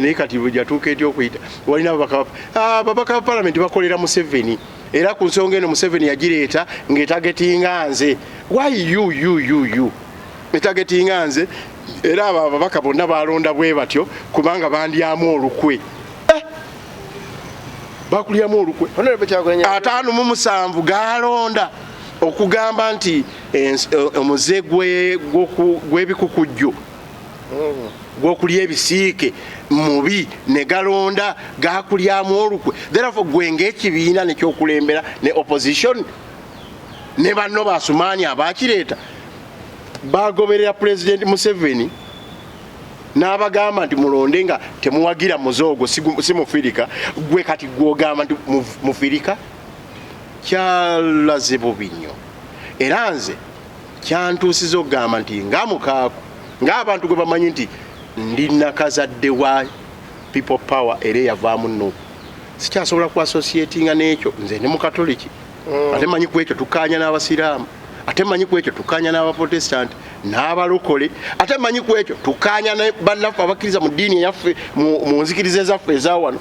A: naye kati bwejatuuka ety okuyita walina ababaka ba palamenti bakolera Museveni era ku nsonga eno Museveni yagireeta ng'etagetinga nze why you etagetinga nze era abo ababaka bonna balonda bwe batyo kubanga bandyamu olukwe bakulyamu olukwe 57 galonda okugamba nti omuze gw'ebikukujjo gwokulya ebisiike mubi ne galonda gakulyamu olukwe therefore gwe ng'ekibiina nekyokulembera ne opposition ne banno basumaani abakireeta bagoberera President Museveni n'abagamba nti mulonde nga temuwagira muzoogo si mufirika gwe kati gwogamba nti mufirika kyalaze bubi nnyo era nze kyantuusiza okugamba nti nga Mukaaku ng'abantu gwe bamanyi nti ndi nakazadde wa people power era eyavaamu nno sikyasobola ku associatinga n'ekyo nze ne mukatoliki ate manyi ku ekyo tukkaanya n'abasiraamu ate manyi ku ekyo tukkaanya n'abaprotestanti n'abalokole ate manyi ku ekyo tukkaanya bannaffe abakkiriza mu ddiini eyaffe mu nzikiriza ezaffe ezawano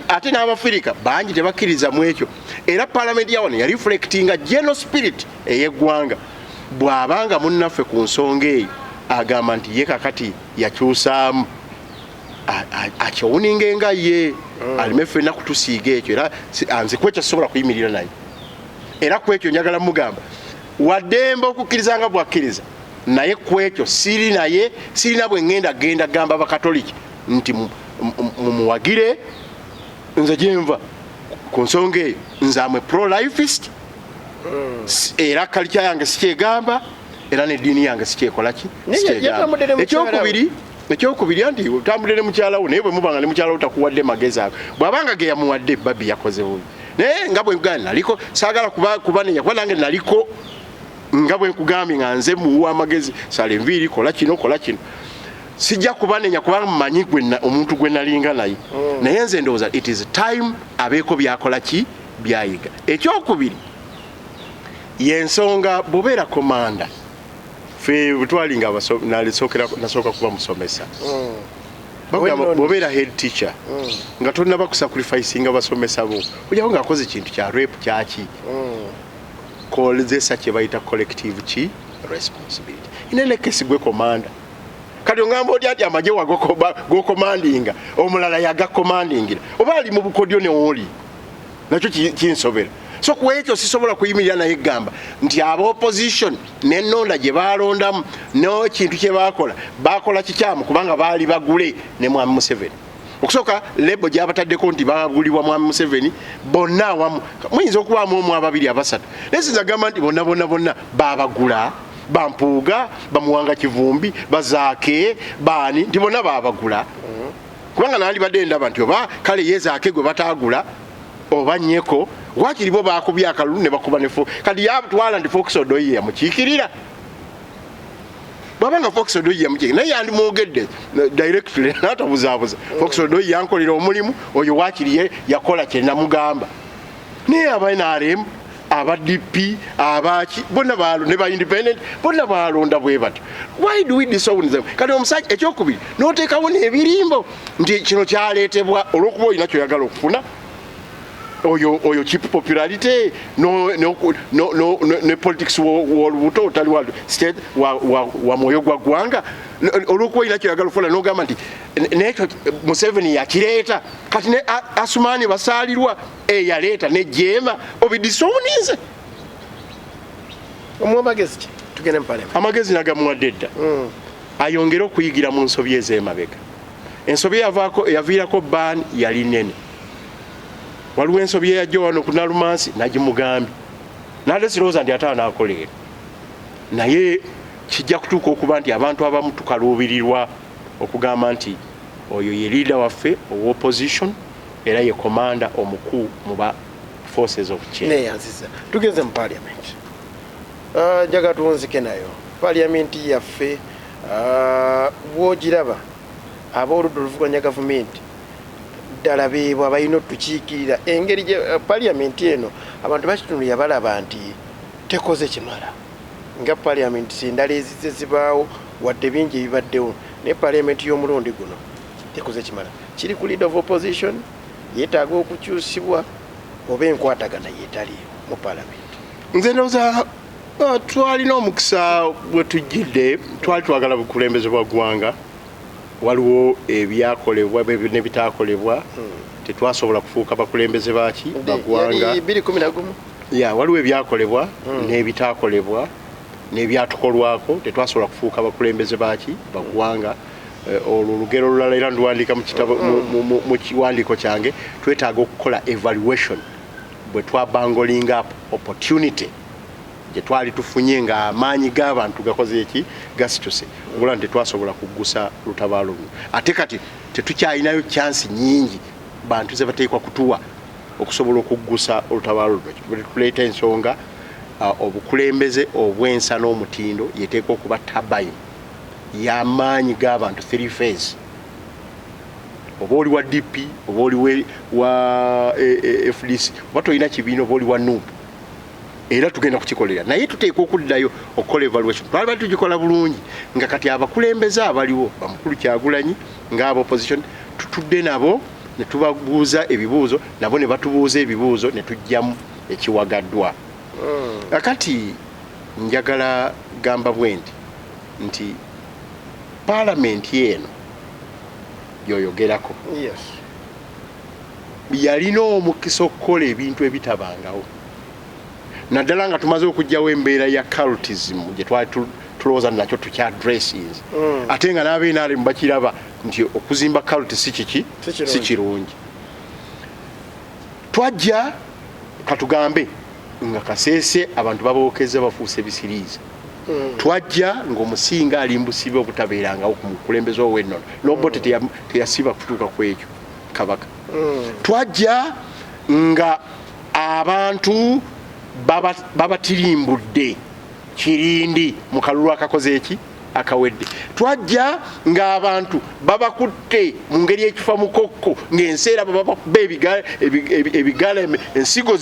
A: ate n'abafirika bangi tebakkiriza mu ekyo era palamenti yawano yareflectinga general spirit ey'eggwanga bw'abanga munnaffe ku nsonga eyo agamba nti ye kakati yakyusaamu akyewuninga nga ye alime ffenna kutusiiga ekyo era nze ku ekyo sisobola kuyimirira naye era ku ekyo njagala mugamba waddembe okukkiriza nga bwakkiriza naye ku ekyo sirina bwe ngenda gamba bakatoliki nti mumuwagire nze gyenva ku nsonga eyo nze amwe pro-lifist era kalicha yange sikyegamba era n'eddiini yange sikyekolaki ekyokubiri anti otambudde ne mukyalawo naye bwe mubanga ne mukyalawo takuwadde magezi ago bw'abanga ge yamuwadde babbi yakoze bubi naye nga bwe nkugambye naliko saagala kubanenya kuba nange naliko nga bwe nkugambye nga nze muwa amagezi sala enviiri kola kino sijja kubanenya kubanga mumanyi omuntu gwe nalinga naye naye nze ndowooza it is time abeeko byakola ki byayiga ekyokubiri yensonga bw'obeera komanda fe butwalinga nasooka kuba musomesa bw'obeera head teacher nga tolina bakusacrificinga basomesa bo ojjawo ng'akoze ekintu kya rape kyaki kozesa kye bayita collective ki responsibility inenekesi gwe komanda kati ongamba oli ati amagye gokomandinga omulala yagakomandingira oba ali mu bukodyo neoli nakyo kinsobera so ku ekyo sisobola kuyimirira naye gamba nti aba opposition n'ennonda gye balondamu n'ekintu kye bakola kikyamu kubanga baali bagule ne mwami Museveni okusooka lebo gyabataddeko nti bagulibwa mwami Museveni bonna awamu muyinza okubaamu omu ababiri abasatu naye sinza gamba nti bonna babagula bampuuga bamuwanga kivumbi bazaake baani nti bonna babagula kubanga naali badde ndaba nti oba kale yezaake gwe bataagula oba nnyeko wakiri bo bakubya akalulu ne bakuba nefo kati yatwala ndi Fox Odoyi yamukiikirira bwabanga Fox Odoyi yamukiikirira naye yandimwogedde directly n'atabuzaabuza Fox Odoyi yankolera omulimu oyo wakiri yakola kye namugamba naye aba NRM aba DP abaki bonna ne ba independent bonna balonda bwe batyo why do we disown them kati omusajja ekyokubiri n'oteekawo n'ebirimbo nti kino kyaleetebwa olw'okuba olina kyoyagala okufuna oyo cheap popularity ne politics wolubuto otali wa state wa moyo gwa gwanga olwokuba olina kyoyagala okufuna n'ogamba nti nekyo Museveni yakireeta kati ne Asumaani basaalirwa eyaleeta nejjeema obidisowunize
B: omwamagezi ki tugende mpale
A: amagezi nagamuwadde dda ayongere okuyigira mu nsobi ez'emabega ensobi yaviirako ban yali nene waliwo ensobi eyajja wano ku Nalumansi nagimugambye nate sirowooza nti ate anaakoleera naye kijja kutuuka okuba nti abantu abamu tukaluubirirwa okugamba nti oyo ye leader waffe owa opposition era ye komanda omukulu mu ba forces of change
B: neyanziza tugenze mu parliament njaga tuwunzike nayo parliament yaffe bwogiraba abooludda oluvuganya gavumenti ddala beebwe abalina otukiikirira engeri parliament eno abantu bakitundu yabalaba nti tekoze kimala nga parliament endala ezizze zibaawo wadde bingi ebibaddewo ne parliament y'omulundi guno tekoze kimala kiri ku leader of opposition yeetaaga okukyusibwa oba enkwatagana yeetali mu parliament.
A: Nze ndowooza twalina omukisa bwe tujjidde twali twagala bukulembeze bwa ggwanga waliwo ebyakolebwa n'ebitaakolebwa tetwasobola kufuuka bakulembeze baki baggwanga. Waliwo ebyakolebwa n'ebitaakolebwa n'ebyatukolwako tetwasobola kufuuka bakulembeze baki baggwanga. Olwo olugero olulala era nduwandiika mu kitabo mu kiwandiiko kyange twetaaga okukola evaluation bwe twabangoling up opportunity gye twali tufunye nga amaanyi g'abantu gakoze eki gasituse obula nti tetwasobola kuggusa lutabaalo luno ate kati tetukyalinayo chansi nyingi bantu ze bateekwa kutuwa okusobola okuggusa olutabaalo luno tuleeta ensonga obukulembeze obwensa n'omutindo yeteekwa okuba tabayo y'amaanyi g'abantu 3 phase oba oli wa DP oba oli wa FDC oba tolina kibiina oba oli wa NUP era tugenda kukikolera naye tuteekwa okuddayo okukola evaluation twali tugikola bulungi nga kati abakulembeze abaliwo bamukulu Kyagulanyi ng'aba opposition tutudde nabo ne tubabuuza ebibuuzo nabo ne batubuuza ebibuuzo ne tujjamu ekiwagaddwa. Akati njagala gamba bwendi nti parliament yeno yoyogerako yalina omukisa okukola ebintu ebitabangawo naddala nga tumaze okugjawo embeera ya cultism gye twali tulowooza nakyo tukya addresses ate nga n'abenaalemu bakiraba nti okuzimba cult si kirungi. Twajja katugambe nga kaseese abantu babookeza bafuuse bisiriiza twajja ng'omusinga alimbusibe obutabeerangawo ku mukulembeze ow'ennono n'obote teyasiba kutuuka ku ekyo kabaka. Twajja nga abantu babatirimbudde kirindi mu kalulu akakoze eki akawedde. Twajja ng'abantu babakutte mu ngeri ekifa mukokko ng'enseera babakuba ebigala ensigo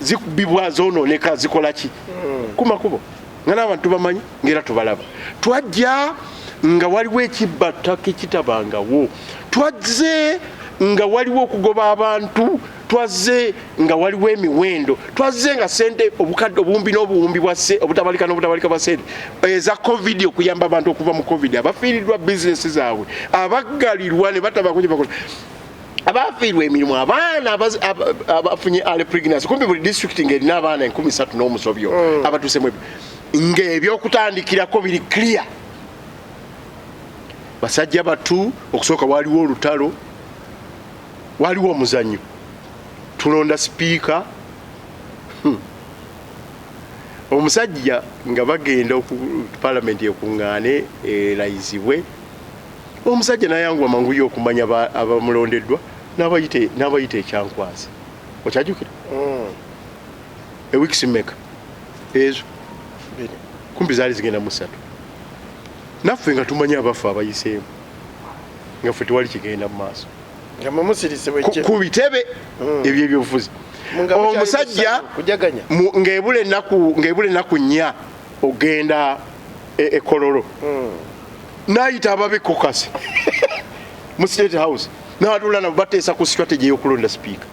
A: zikubibwa zonooneka zikola ki ku makubo nga n'abantu bamanyi ng'era tubalaba. Twajja nga waliwo ekibbattaka ekitabangawo. Twazze nga waliwo okugoba abantu. Twazze nga waliwo emiwendo. Twazze nga sente obukadde obuwumbi n'obuwumbi obutabalika n'obutabalika bwa sente eza covid okuyamba abantu okuva mu covid abafiiriddwa bizinesi zaabwe abaggalirwa ne bataba kujja bakola abafiirwa emirimu abaana abafunye ale pregnancy kumbi buli district ng'erina abaana 13 n'omusobyo abatuusemu ng'ebyokutandikirako biri clear. Basajja batu okusooka waliwo olutalo waliwo omuzannyo tulonda sipiika omusajja nga bagenda parliament ekuŋŋaane erayizibwe omusajja nayanguwa manguyo okumanya abamulondeddwa n'abayita ekyankwasi okyajukira ewikisi mmeka ezo kumpi zaali zigenda mu 3 naffe nga tumanye abafu abayiseemu nga ffe tewali kigenda mu maaso ku bitebe ebyo ebyobufuzi. Omusajja ng'ebula ennaku 4 ogenda ekololo n'ayita ababekokasi mu state house n'atula nabo bateesa ku strategy y'okulonda sipiika.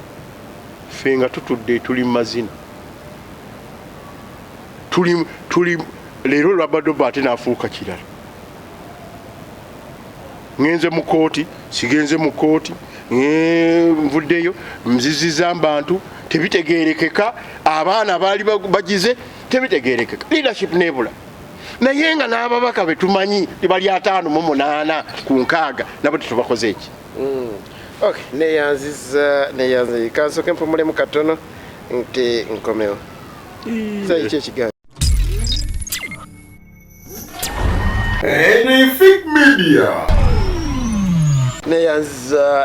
A: Ffe nga tutudde tuli mu mazina tuli leero Lwabadoba ate n'afuuka kirala. Ngenze mu kooti sigenze mu kooti nvuddeyo nziziza abantu tebitegeerekeka abaana baali bagize tebitegeerekeka leadership nebula naye nga n'ababaka betumanyi bali 5 mu 8 ku 6 nabo tetubakoze eki.
B: Okay, neyanzi kansoke mpumulemu katono nti nkomewo saiki ekigambo
C: Fake Media.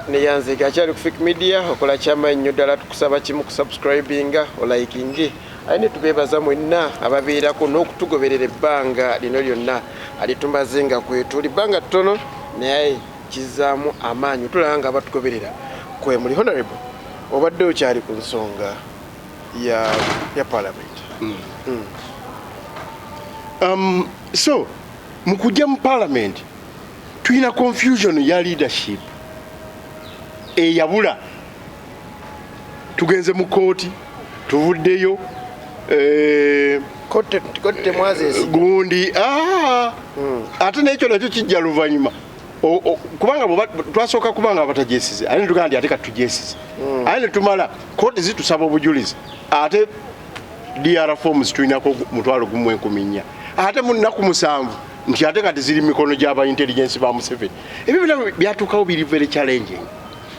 B: neyanze gakyali ku Fake Media okola kyama nnyo ddala tukusaba kimu ku subscribinga olikingi ayine tubeebaza mwenna ababeerako n'okutugoberera ebbanga lino lyonna alitumaze nga kwetuli bbanga ttono naye kizaamu amaanyi tulaba nga abatugoberera kwe muli honorable obadde okyali ku nsonga ya parliament
A: So mu kujja mu parliament tulina confusion ya leadership eyabula tugenze mu kooti tuvuddeyo
B: kote mwazesi
A: gundi ate n'ekyo nakyo kijja luvannyuma kubanga twasooka kubanga abatagesize ate netugamba nti ate katugesize ate netumala kooti zitusaba obujulizi ate DR forms tulinako 1,400 ate mu nnaku 7 nti ate kati ziri mikono gy'aba intelligence ba Museveni. Ebyo byonna byatuukawo biri very challenging.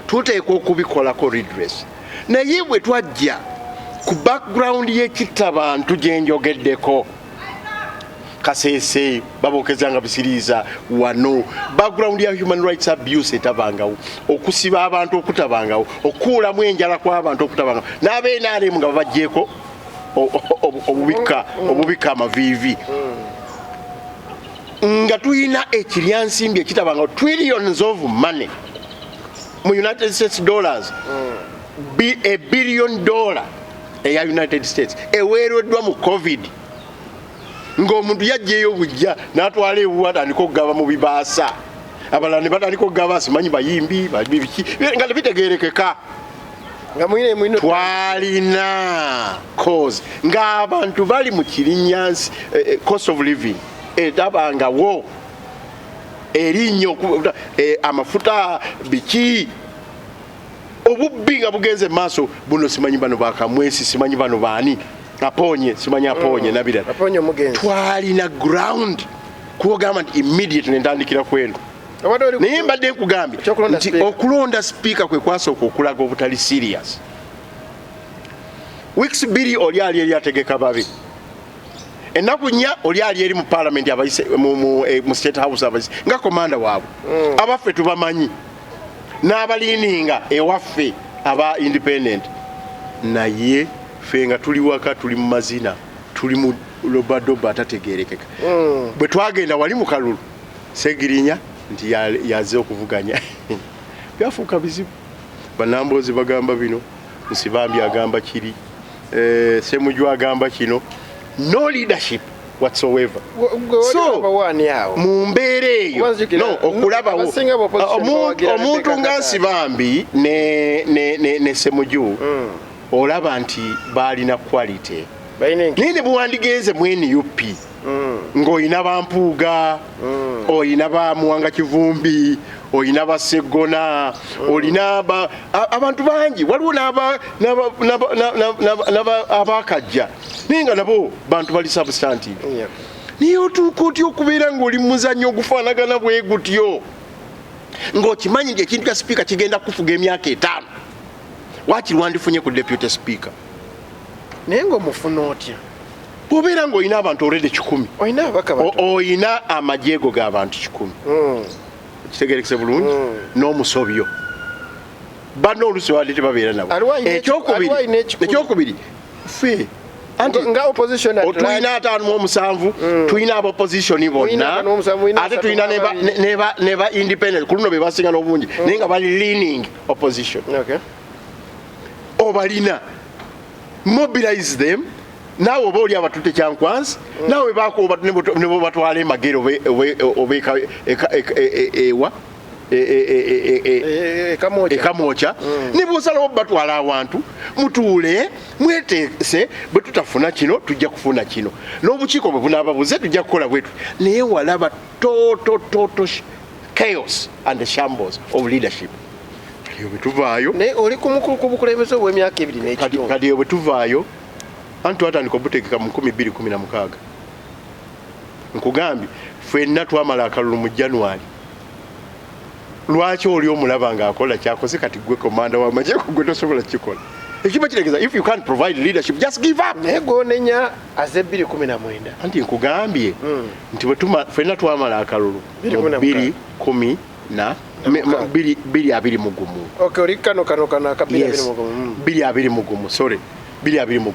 A: Tuteekwa okubikolako redress. Naye bwe twajja ku background y'ekittabantu gye njogeddeko Kasese babokezanga bisiriiza wano background ya human rights abuse etabangawo okusiba abantu okutabangawo okuulamu enjala kw'abantu okutabangawo n'ab'NRM nga babajjeeko obubika amaviivi nga tulina ekiryansimbi ekitabangawo trillions of money mu United States dollars $1 billion eya United States eweereddwa mu COVID ng'omuntu yajjeeyo bujja n'atwala ewuwa atandika okugaba mu bibaasa abalala ne batandika okugaba simanyi bayimbi biki nga tebitegeerekeka twalina cause ng'abantu bali mu kirinyansi cost of living etabangawo erinnyo amafuta biki obubbi nga bugenze maaso buno simanyi bano bakamwesi simanyi bano baani aponye simanyi aponye nabira
B: aponye mugenzi
A: twalina ground kuogamba nti immediate nentandikira kwenu naye mbadde nkugambye nti okulonda speaker kwe kwasooka okulaga obutali serious weeks 2 oli ali eri ategeka babi ennaku 4 oli ali eri mu parliament abayise mu state house abayise nga komanda waabwe abaffe tubamanyi n'abaliininga ewaffe aba independent naye ffe nga tuli waka tuli mu mazina tuli mu lobadoba atategeerekeka bwe twagenda wali mu kalulu Segirinya nti yaze okuvuganya byafuuka bizibu banamboozi bagamba bino Nsibambi agamba kiri Semujju agamba kino no leadership whatsoever so mu mbeera eyo no okulabawo omuntu nga Nsibambi ne Semujju olaba nti balina quality nini buwandigenze mwene UP ng'oyina bampuuga oyina ba Muwanga Kivumbi oyina ba Segona olina abantu bangi waliwo n'abakajja naye nga nabo bantu bali substantive niye otuuka otya okubeera ng'oli muzannyo ogufaanagana bwe gutyo ng'okimanyi nti ekintu kya sipiika kigenda kufuga emyaka 5 wakiri wandifunye ku deputy speaker
B: naye ng'omufuna otya
A: bw'obeera ng'olina abantu already 100 oyina amajeego g'abantu 100 kitegerekese bulungi n'omusobyo banno oluusi wadde tebabeera nabo ekyokubiri ffe tulina 57 tulina aba opposition bonna ate tulina ne ba independent ku luno be basinga n'obungi naye nga bali leaning opposition obalina mobilize them naawe oba oli abatutte kyankwansi naawe bakuba ne bo batwala emagero ewa ekamwokya ne bwosalawo batwala awantu mutuule mweteese bwe tutafuna kino tujja kufuna kino n'obukiiko bwe bunaababuze tujja kukola bwetu naye walaba total chaos and the shambles of leadership kadiyo bwe tuvaayo
B: naye oli ku bukulembeze obw'emyaka 2 n'ekitundu
A: kadiyo bwe tuvaayo anti twatandika obuteekeka mu 2016 nkugambye ffenna twamala akalulu mu January lwaki oli omulaba ng'akola kyakoze kati gwe komanda w'amagye gwe tosobola kukikola ekiba kiregeza if you can't provide leadership just give up
B: naye goonenya aze 2019
A: anti nkugambye nti ffenna twamala akalulu 2010 2021
B: okay oli kano aka
A: 2021 sorry 2021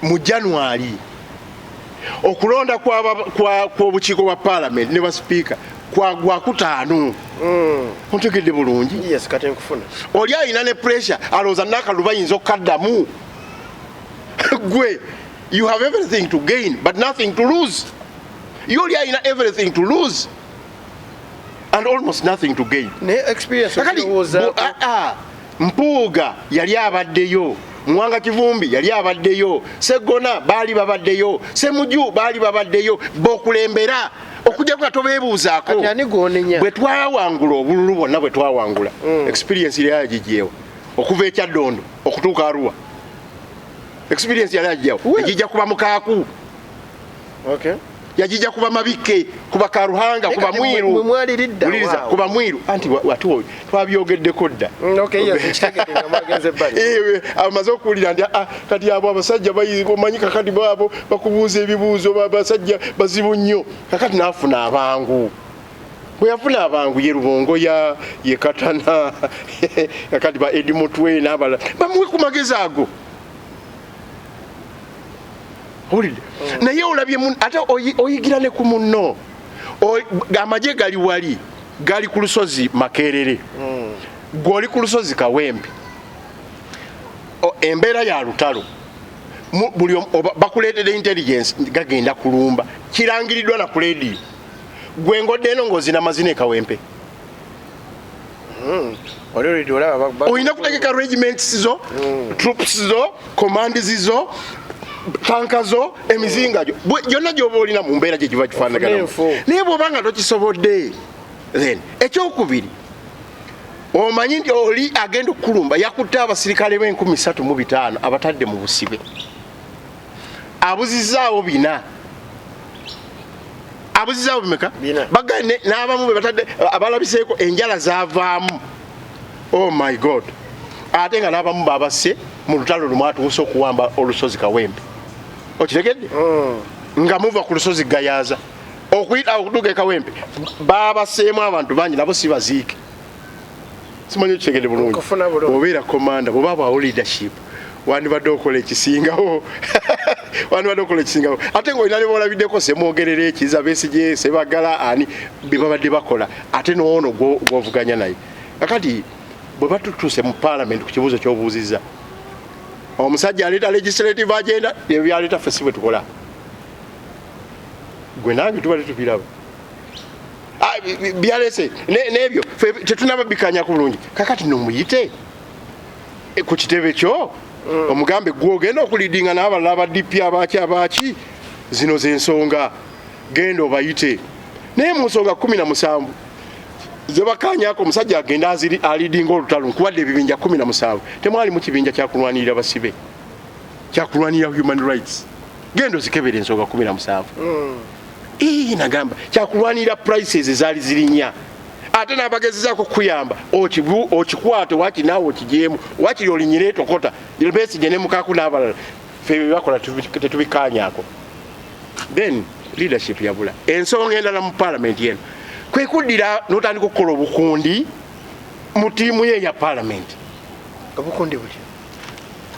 A: mu January okulonda kw'obukiiko bwa parliament ne ba speaker kwagwa ku 5 ontegedde bulungi
B: yes kati nkufuna
A: oli alina ne pressure alooza n'akalulu bayinza okukaddamu gwe you have everything to gain but nothing to lose yoli alina everything to lose and almost nothing to gain.
B: Ne experience okwoza
A: Mpuuga yali abaddeyo, Muwanga Kivumbi yali abaddeyo, Segona baali babaddeyo, Semuju baali babaddeyo, bokulembera okujja kwa tobeebuuzaako.
B: Kati ani gw'onenya?
A: Bwe twawangula obululu bwonna bwe twawangula experience yali yagijeewo okuva ekyaddondo okutuuka Arua. Experience yali yagijeewo ejijja kuba Mukaaku.
B: Okay.
A: Yajija kuba Mabike, kuba Karuhanga, kuba Mwiru.
B: Uliriza
A: kuba Mwiru. Anti watu twabyogeddeko dda.
B: Okay, yes, kitegedde nga mwagenze bali.
A: Amaze okuwulira nti kati abo abasajja bayimanyi kakati babo bakubuuza ebibuuzo abasajja bazibu nnyo. Kakati naafuna abangu. Bwe yafuna abangu ye Rubongo ye Katana kakati ba Edimutwe n'abala. Bamuwe ku magezi ago. Hulide. Naye olabye ate oyigira ne ku munno. Amagye gali wali, gali ku lusozi Makerere. Gwoli ku lusozi Kawempe. Embeera ya lutalo. Buli bakuleetera intelligence gagenda kulumba. Kirangiriddwa na ku radio. Gwe ngodde eno ng'ozina mazina e Kawempe. Oyina kutegeka regiments zo, troops zo, command zo, tankazo, emizinga jo. Yonna gy'oba olina mu mbeera gye kiba kifaanagana. Naye bw'oba nga tokisobodde, then ekyokubiri omanyi nti oli agenda okukulumba yakutte abasirikale b'3,500 abatadde mu busibe. Abuzizaawo bina. Abuzizaawo bimeka? Bagane n'abamu be batadde abalabiseeko enjala zaavaamu. Oh my God. Ate nga n'abamu baabase mu lutalo lumu atuuse okuwamba olusozi Kawempe. Okitegedde? Nga muva ku lusozi Gayaza. Okuyita okutuuka e Kawempe baabaseemu abantu bangi nabo si baziike. Simanyi okitegedde bulungi. Obeera komanda bw'oba bwawo leadership. Wandibadde okola ekisingawo. Wandibadde okola ekisingawo. Ate ng'olina ne boolabiddeko Semwogerera Ekiza Besigye Sebagala ani be babadde bakola. Ate n'ono gw'ovuganya naye. Kakati bwe batutuuse mu parliament ku kibuuzo ky'obuuzizza. Omusajja aleeta legislative agenda ebyo byaleeta ffe si bwe tukola. Gwe nange tubadde tubiraba. Byalese n'ebyo ffe tetunababikanya ku bulungi. Kakati nomuyite ku kitebe kyo omugambe gw'ogenda okulidinga n'abalala aba DP abaaki zino z'ensonga genda obayite. Naye mu nsonga 17 zebakanyako omusajja agenda alidinga olutalo nkuwadde ebibinja 17 temwali mu kibinja kyakulwanirira basibe kyakulwanirira human rights. Genda ozikebera ensonga 17. Nagamba kyakulwanirira prices ezaali zirinya. Ate n'abagezezaako kuyamba okikwate waki naawe okijeemu wakiri olinyire tokota Besigye ne Mukaaku n'abalala ffe bye bakola tetubikanyako. Then leadership yabula. Ensonga endala mu parliament yeno kwe kuddira n'otandika okukola obukundi mu ttiimu ye ya parliament.
B: Obukundi butya?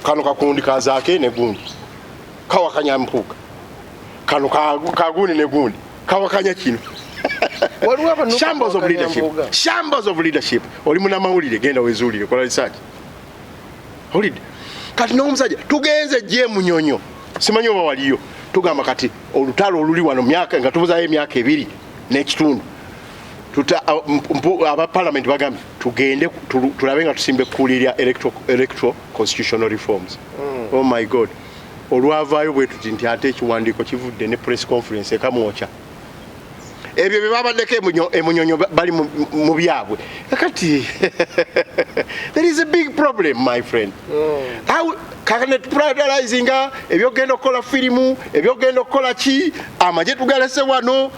A: Kano kakundi kazaake ne gundi kawakanya Mpuuga, kano kagundi ne gundi kawakanya kino. Shambles of leadership. Shambles of leadership. Oli munamawulire genda wezuulire kola research. Olidde. Kati n'omusajja tugenze gye Munyonyo. Simanyi oba waliyo. Tugamba kati olutalo oluli wano myaka nga tubuzaayo emyaka 2 n'ekitundu. Aba parliament bagambye tugende tulabe nga tusimbe kuulirya electoral constitutional reforms. Oh my God. Olwavaayo bwe tuti nti ate ekiwandiiko kivudde ne press conference ekamwokya. Ebyo bye babaddeko emunyonyo bali mu byabwe. Kakati there is a big problem, my friend. How can it prioritizing ebyogenda okukola firimu ebyogenda okukola ki amagye tugalese wano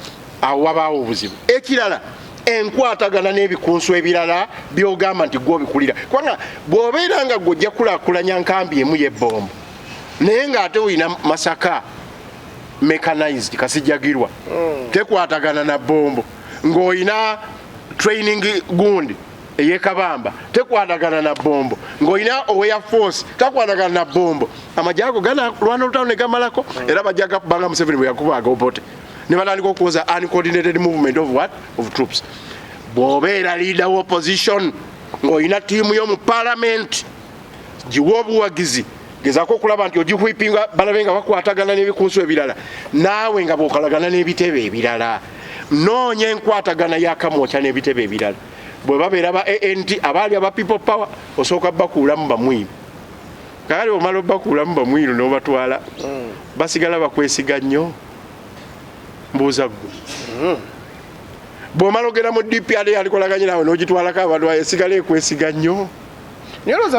A: awo wabaawo obuzibu. Ekirala enkwatagana n'ebikunsu ebirala byogamba nti gw'obikulira. Kubanga bw'obeera nga gw'ojja kulaakulanya nkambi emu y'ebbombo naye ng'ate olina Masaka mechanized kasijjagirwa tekwatagana na bombo ng'olina training gundi ey'ekabamba tekwatagana na bombo ng'olina oweya force takwatagana na bombo amagye ago lwana olutalo ne gamalako era bajja gakubanga Museveni bwe yakubaaga Obote ne batandika okukoza uncoordinated movement of what? Of troops. Bw'obeera leader opposition ng'olina ttiimu y'omu parliament giwa obuwagizi gezaako okulaba nti ogikuipinga balabe nga bakwatagana n'ebikunsu ebirala naawe nga bwokalagana n'ebitebe ebirala noonya enkwatagana yakamwokya n'ebitebe ebirala bwe babeera ba ANT abaali aba people power osooka bakuulamu bamwiru kale omala obakuulamu bamwiru n'obatwala basigala bakwesiga nnyo mbuuza ggwe bw'omala ogenda mu DPR alikolaganye nawe n'ogitwalako abantu esigala ekwesiga nnyo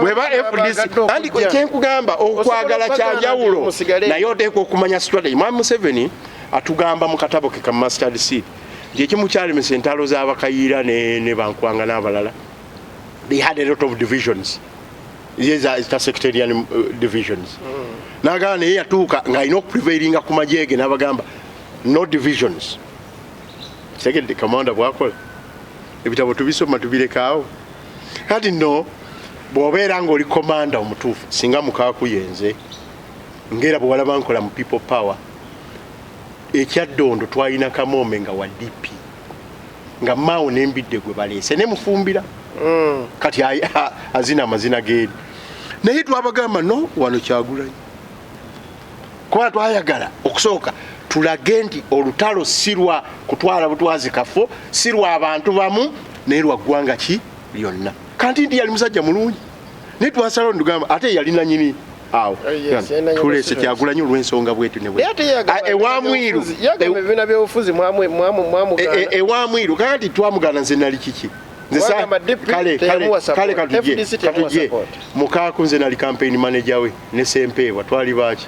A: bweba FDC andi kyenkugamba okwagala kyanjawulo naye oteeka okumanya strategy. Mwami Museveni atugamba mu katabo ke ka Mustard Seed nti ekimu kyalemesa entalo z'abakayiira ne bankwanga n'abalala. They had a lot of divisions. These are sectarian divisions. N'agamba naye yatuuka ng'alina okuprevailinga ku majeege n'abagamba no divisions. Segedde kamanda bwakola ebitabo tubisoma tubirekaawo kati no bw'obeera ng'oli komanda omutuufu singa Mukaaku yenze ngera bwe walaba nkola mu people power ekyaddondo twalina Kamome nga wa DP nga maawo n'embidde gwe baleese ne mufumbira kati azina amazina geeri naye twabagamba no wano Kyagulanyi kuba twayagala okusooka tulage nti olutalo si lwa kutwala butwazi kafo si lwa abantu bamu naye lwa ggwanga ki lyonna kanti ndi yali musajja mulungi naye twasalawo ndugamba ate yalina nyini awo tulese Kyagulanyi olw'ensonga bwetu ne bwe ewamwiru
B: ebibiina by'obufuzi
A: ewamwiru kanti twamugana nze nali kiki kale katujje Mukaaku nze nali campaign manager we ne Sempeebwa twali baaki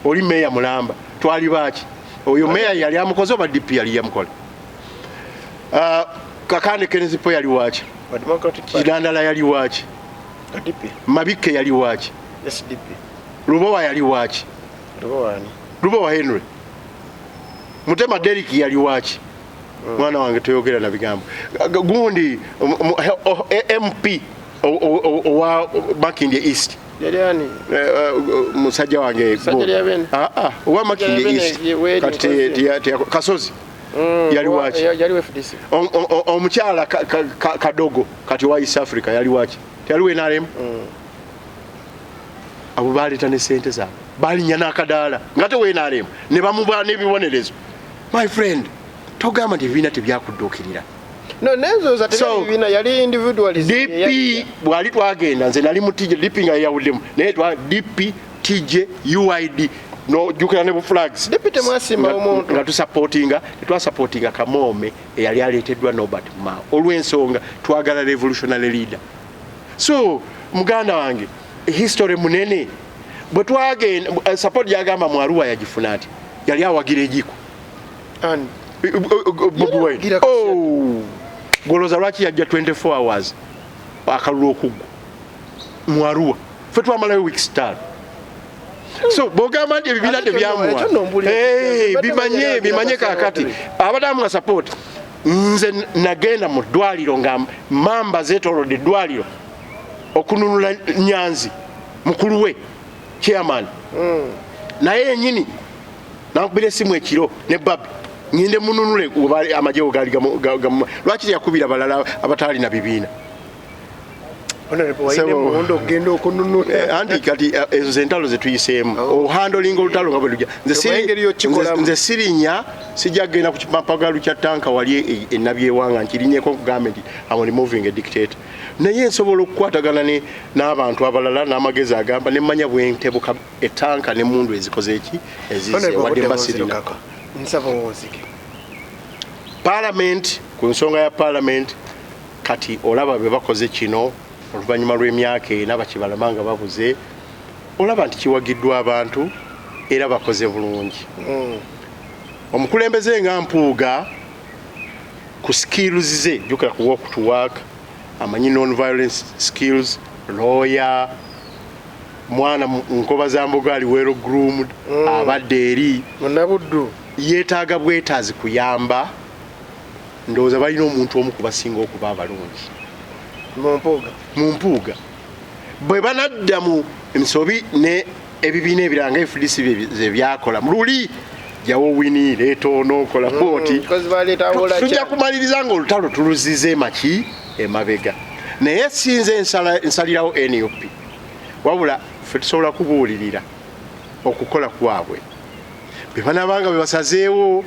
A: oli meya mulamba twali baaki oyo meya yali amukoze oba DP yali yamukola Kakande Kenezipo yali waaki Kirandala yali waaki Mabikke yali waaki Lubowa yali waaki Lubowa Henry Mutema Derek yali waaki mwana wange toyogera na bigambo gundi MP owa Makindye East musajja wange owa Makindye East kati Kasozi yali waaki omukyala Kadogo kati wa East Africa yali waaki teyaliwo NRM abo baleeta ne sente zaabwe balinnya n'akadaala nga tewe NRM ne bamuba n'ebibonerezo my friend togamba nti ebibiina tebyakudduukirira
B: no nenzoza tebibiina yali individualism
A: DP bwali twagenda nze nali mu TJ DP nga yawuddemu naye twa DP TJ UID no jukira ne bu flags
B: DP temwasimba omuntu
A: nga twasupportinga Kamome eyali aleeteddwa Norbert Mao olw'ensonga twagala revolutionary leader so muganda wange history munene bwe twagenda support yagamba mu Arua yagifuna ati yali awagira ejiko Bobi Wine goloza lwaki yajja 24 hours akalulu okugwa mu Arua fe twamalayo week star so bogamba nti ebibiina tebyamuwa bimanye kakati abadamu nga support nze nagenda mu ddwaliro nga mamba zeetolodde eddwaliro okununula Nyanzi mukulu we chairman naye yenyini nakubira esimu ekiro ne babi ngende mununule amajewo gali lwaki yakubira balala abatali na bibiina anti kati ezo zentalo zetuyiseemu ohandolinga olutalo nga bwe lujja nze sirinya sijja kgenda ku kipapagalu kya tanka wali ennabyewanga nkirinyeko kugamba nti am removing a dictator naye nsobola okukwatagana n'abantu abalala n'amagezi agamba nemmanya bwentebuka etanka n'emundu ezikoze eki ezize wadde mbasirina Parliament ku nsonga ya Parliament kati olaba bwe bakoze kino oluvannyuma lw'emyaka ena bakibalamanga babuze olaba nti kiwagiddwa abantu era bakoze bulungi omukulembeze nga Mpuuga ku skills ze jukira ku walk to work amanyi non-violence skills lawyer mwana nkoba za mboga ali wero groomed abadde eri
B: munabuddu
A: yeetaaga bwetaazi kuyamba ndowooza balina omuntu omu kubasinga okuba abalungi mu Mpuuga bwe banadda mu emisobi ne ebibiina ebiranga FDC ze byakola mu luli jawo wini leeto n'okola bwoti tujja kumaliriza nga olutalo tuluzize maki emabega naye sinze nsalirawo NUP wabula ffe tusobola kubuulirira okukola kwabwe bwe banabanga bebasazeewo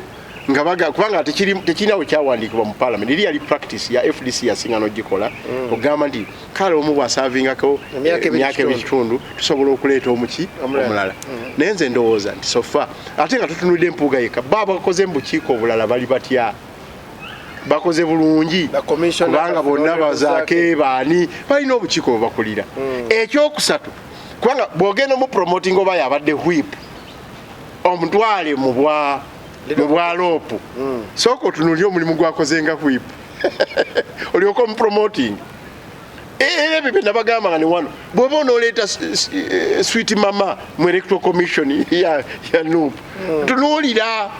A: nga kubanga tekirinawe kyawandiikibwa mu parliament eri yali practice ya FDC yasinga n'ogikola ogamba nti kale omu bw'asaavingako emyaka ebikitundu tusobola okuleeta omuki omulala naye nze ndowooza nti sofa ate nga tutunulidde empuuga yekka bakoze mu bukiiko obulala bali batya bakoze bulungi kubanga bonna bazaake baani balina obukiiko bwe bakulira ekyokusatu kubanga bw'ogenda mu promoting oba yabadde whip omutwale mu bwa loopu sooka otunulye omulimu gwakoze nga whip olyoka omupromoting era ebyo byenabagamba nga ne wano bw'oba onooleeta sweet mama mu electoral commission ya nuupu tunuulira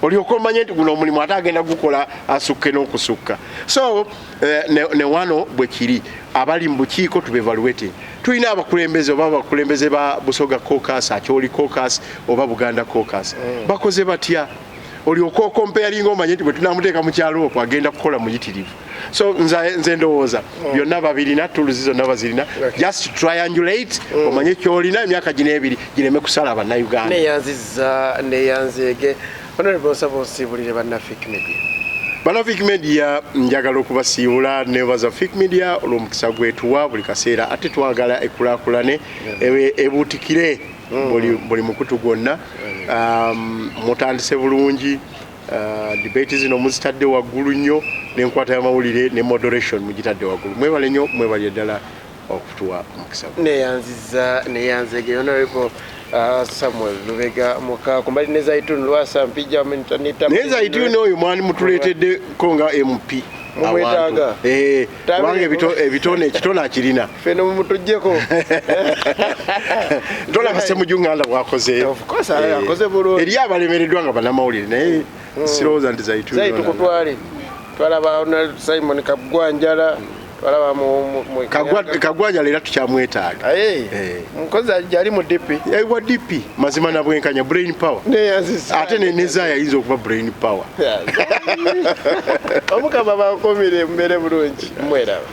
A: olyoka omanye nti guno omulimu ate agenda gukola asukke n'okusukka so ne wano bwe kiri abali mu bukiiko tubevaluating tulina abakulembeze oba abakulembeze ba Busoga caucus Acholi caucus oba Buganda caucus bakoze batya olyoka okompeyalinga omanye nti bwe tunamuteeka mu kyalo okwo agenda kukola muyitirivu so nze ndowooza byonna babirina tuluzi zonna bazirina just triangulate omanye kyolina emyaka gino ebiri gireme kusala bannayuganda
B: neyanziza neyanzeege honorable nsaba osiibulire banna fake media
A: bana Fake Media njagala okubasiibula nebaza Fake Media olw'omukisa gwetuwa buli kaseera ate twagala ekulaakulane ebuutikire buli mukutu gwonna mutandise bulungi debate zino muzitadde waggulu nnyo n'enkwata y'amawulire ne moderation mugitadde waggulu mwebale nnyo mwebale ddala okutuwa omukisa
B: neyanzege honorable Samuel Lubega Mukaaku mbali ne Zaitun Lwasa mpija nita
A: ne Zaitun oyo mwani mutuletedde ko nga MP
B: mumwetaaga
A: wange ebitone ekitone akirina
B: feno mutujjeko
A: tola basemujunganda bwakoze
B: of course akoze bulungi
A: eri abalemereddwa nga banamawulire naye sirowooza nti Zaitun
B: kutwale twalaba Simon Kagwanjala twalaba mu
A: Kagwanjala era tukyamwetaaga
B: mukozi yali mu DP
A: yayiwa DP mazima na bwenkanya brain power ate neza yayinza okuba brain power
B: omukama bakomire mbere bulungi mweraba